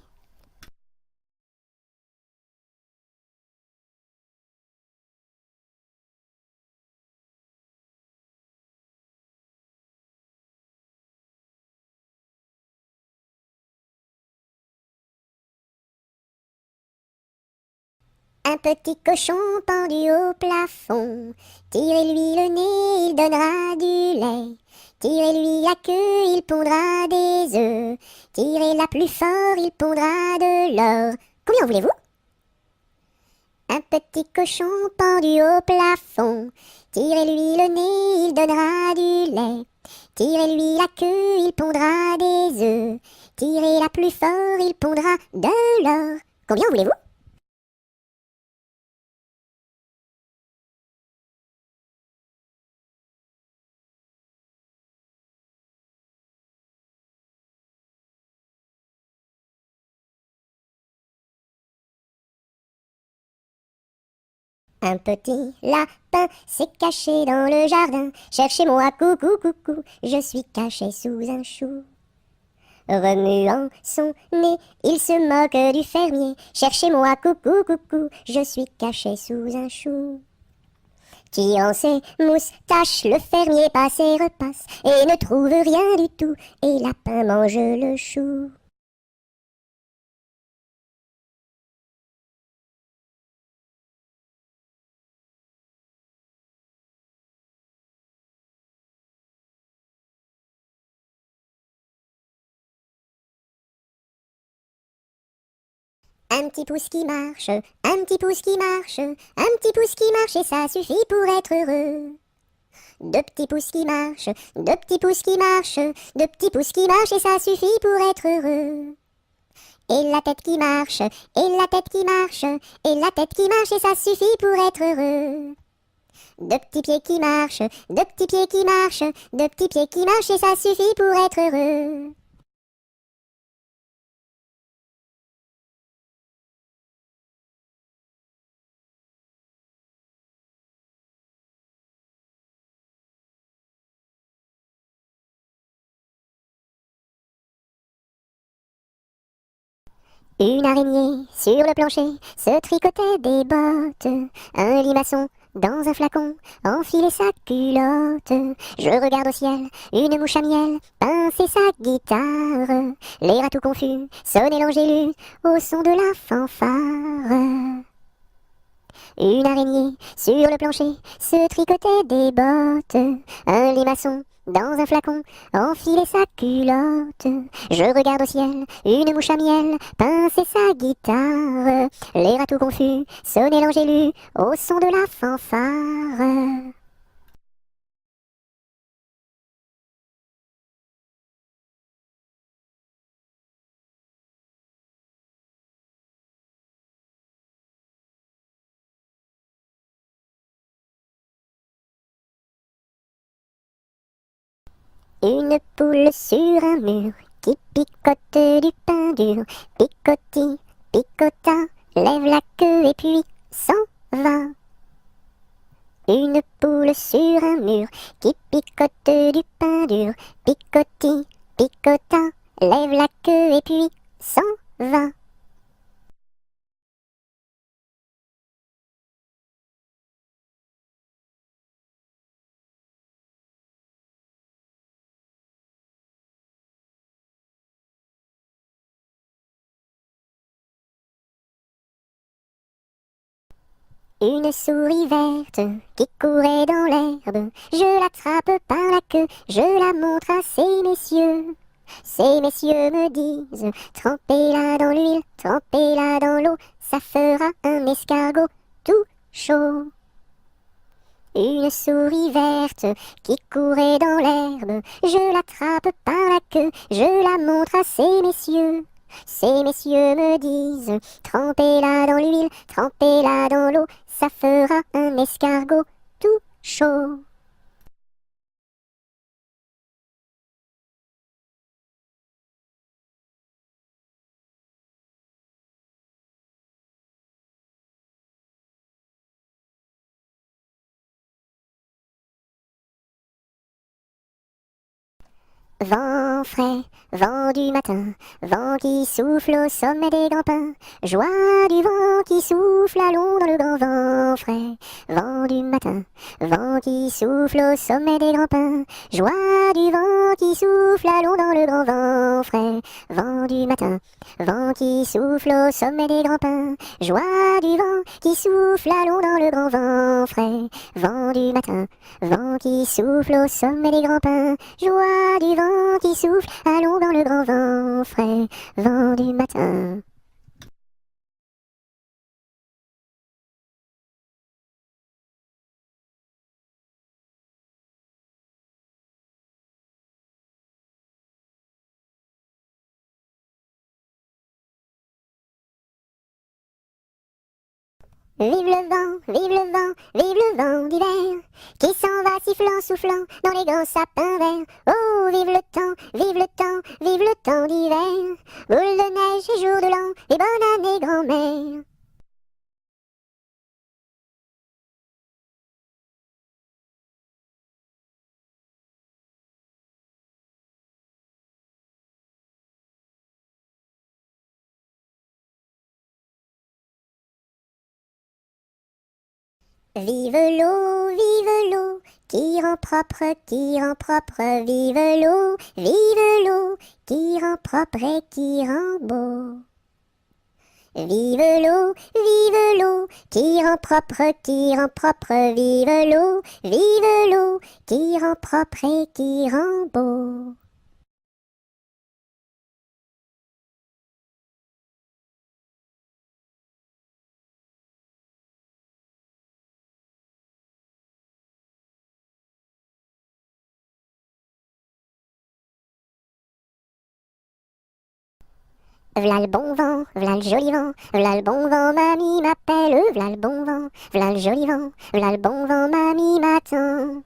Un petit cochon pendu au plafond, tirez-lui le nez, il donnera du lait. Tirez-lui la queue, il pondra des œufs. Tirez-la plus fort, il pondra de l'or. Combien en voulez-vous? Un petit cochon pendu au plafond, tirez-lui le nez, il donnera du lait. Tirez-lui la queue, il pondra des œufs. Tirez-la plus fort, il pondra de l'or. Combien en voulez-vous? Un petit lapin s'est caché dans le jardin. Cherchez-moi, coucou, coucou, je suis caché sous un chou. Remuant son nez, il se moque du fermier. Cherchez-moi, coucou, coucou, je suis caché sous un chou. Tirant ses moustaches, le fermier passe et repasse, et ne trouve rien du tout, et lapin mange le chou. Un petit pouce qui marche, un petit pouce qui marche, un petit pouce qui marche, et ça suffit pour être heureux. Deux petits pouces qui marchent, deux petits pouces qui marchent, deux petits pouces qui marchent, et ça suffit pour être heureux. Et la tête qui marche, et la tête qui marche, et la tête qui marche, et ça suffit pour être heureux. Deux petits pieds qui marchent, deux petits pieds qui marchent, deux petits pieds qui marchent, et ça suffit pour être heureux. Une araignée sur le plancher se tricotait des bottes. Un limaçon dans un flacon enfilait sa culotte. Je regarde au ciel, une mouche à miel pincer sa guitare. L'air à tout confus sonnait l'angélus au son de la fanfare. Une araignée sur le plancher se tricotait des bottes. Un limaçon dans un flacon enfilait sa culotte. Je regarde au ciel, une mouche à miel pincer sa guitare. L'air à tout confus sonnait l'angélus au son de la fanfare. Une poule sur un mur qui picote du pain dur. Picoti, picota, lève la queue et puis s'en va. Une poule sur un mur qui picote du pain dur. Picoti, picota, lève la queue et puis s'en va. Une souris verte qui courait dans l'herbe. Je l'attrape par la queue, je la montre à ces messieurs. Ces messieurs me disent, trempez-la dans l'huile, trempez-la dans l'eau, ça fera un escargot tout chaud. Une souris verte qui courait dans l'herbe, je l'attrape par la queue, je la montre à ces messieurs. Ces messieurs me disent, trempez-la dans l'huile, trempez-la dans l'eau, ça fera un escargot tout chaud. Vent frais, vent du matin, vent qui souffle au sommet des grands pins, joie du vent qui souffle, allons dans le grand vent frais. Vent du matin, vent qui souffle au sommet des grands pins, joie du vent qui souffle, allons dans le grand vent frais. Vent du matin, vent qui souffle au sommet des grands pins, joie du vent qui souffle, allons dans le grand vent frais. Vent du matin, vent qui souffle au sommet des grands pins, joie du vent qui souffle, allons dans le grand vent frais, vent du matin. Vive le vent, vive le vent, vive le vent d'hiver, qui s'en va sifflant, soufflant dans les grands sapins verts. Oh, vive le temps, vive le temps, vive le temps d'hiver, boule de neige et jour de l'an, et bonne année grand-mère. Vive l'eau, qui rend propre, vive l'eau, qui rend propre et qui rend beau. Vive l'eau, qui rend propre, vive l'eau, qui rend propre et qui rend beau. V'là le bon vent, v'là le joli vent, v'là le bon vent, mamie m'appelle, v'là le bon vent, v'là le joli vent, v'là le bon vent, mamie m'attend.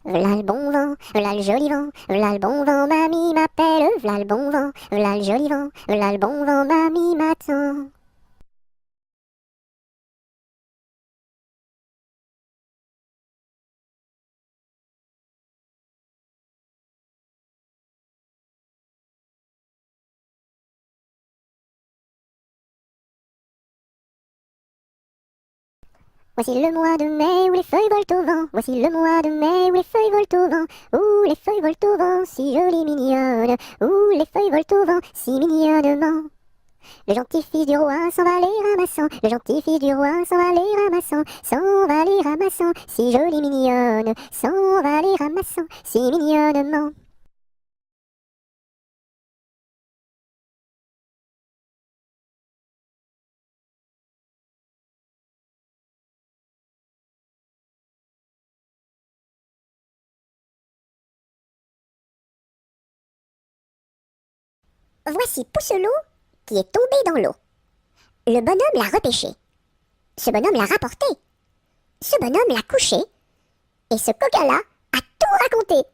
V'là le bon vent, v'là le joli vent, v'là le bon vent, mamie m'appelle, v'là le bon vent, v'là le joli vent, v'là le bon vent, mamie m'attend. Voici le mois de mai où les feuilles volent au vent. Voici le mois de mai où les feuilles volent au vent. Où les feuilles volent au vent, si jolies mignonnes. Où les feuilles volent au vent, si mignonnement. Le gentil fils du roi s'en va les ramassant. Le gentil fils du roi s'en va les ramassant. S'en va les ramassant, si jolie mignonne. S'en va les ramassant, si mignonnement. Voici Pousselot qui est tombé dans l'eau. Le bonhomme l'a repêché. Ce bonhomme l'a rapporté. Ce bonhomme l'a couché. Et ce coquin-là a tout raconté.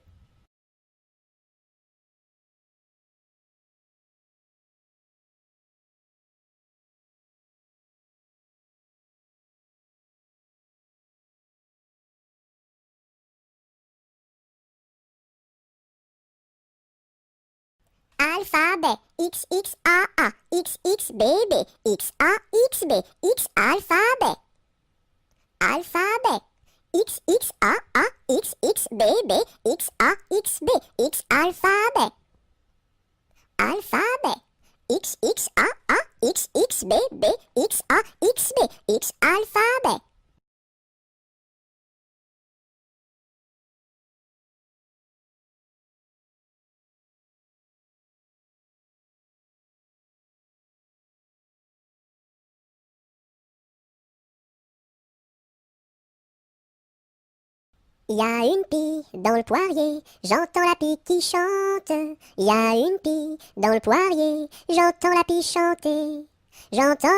Alphabet, X, X, A, A, X, X, B, B, X, A, X, B, X, alphabet. Alphabet, X, X, A, A, X, X, B, B, X, A, X, B, X, alphabet. Alphabet, X, X, A, A, X, X, B, B, X, A, X, B, X, alphabet. Y a une pie dans le poirier, j'entends la pie qui chante. Y a une pie dans le poirier, j'entends la pie chanter. J'entends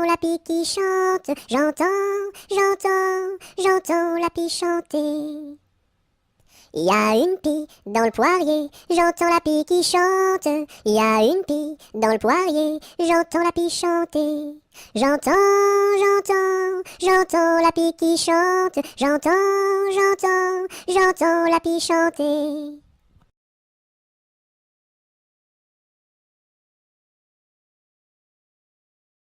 la pie qui chante. J'entends la pie chanter. Il y a une pie dans le poirier, j'entends la pie qui chante. Il y a une pie dans le poirier, j'entends la pie chanter. J'entends, j'entends la pie qui chante. J'entends la pie chanter.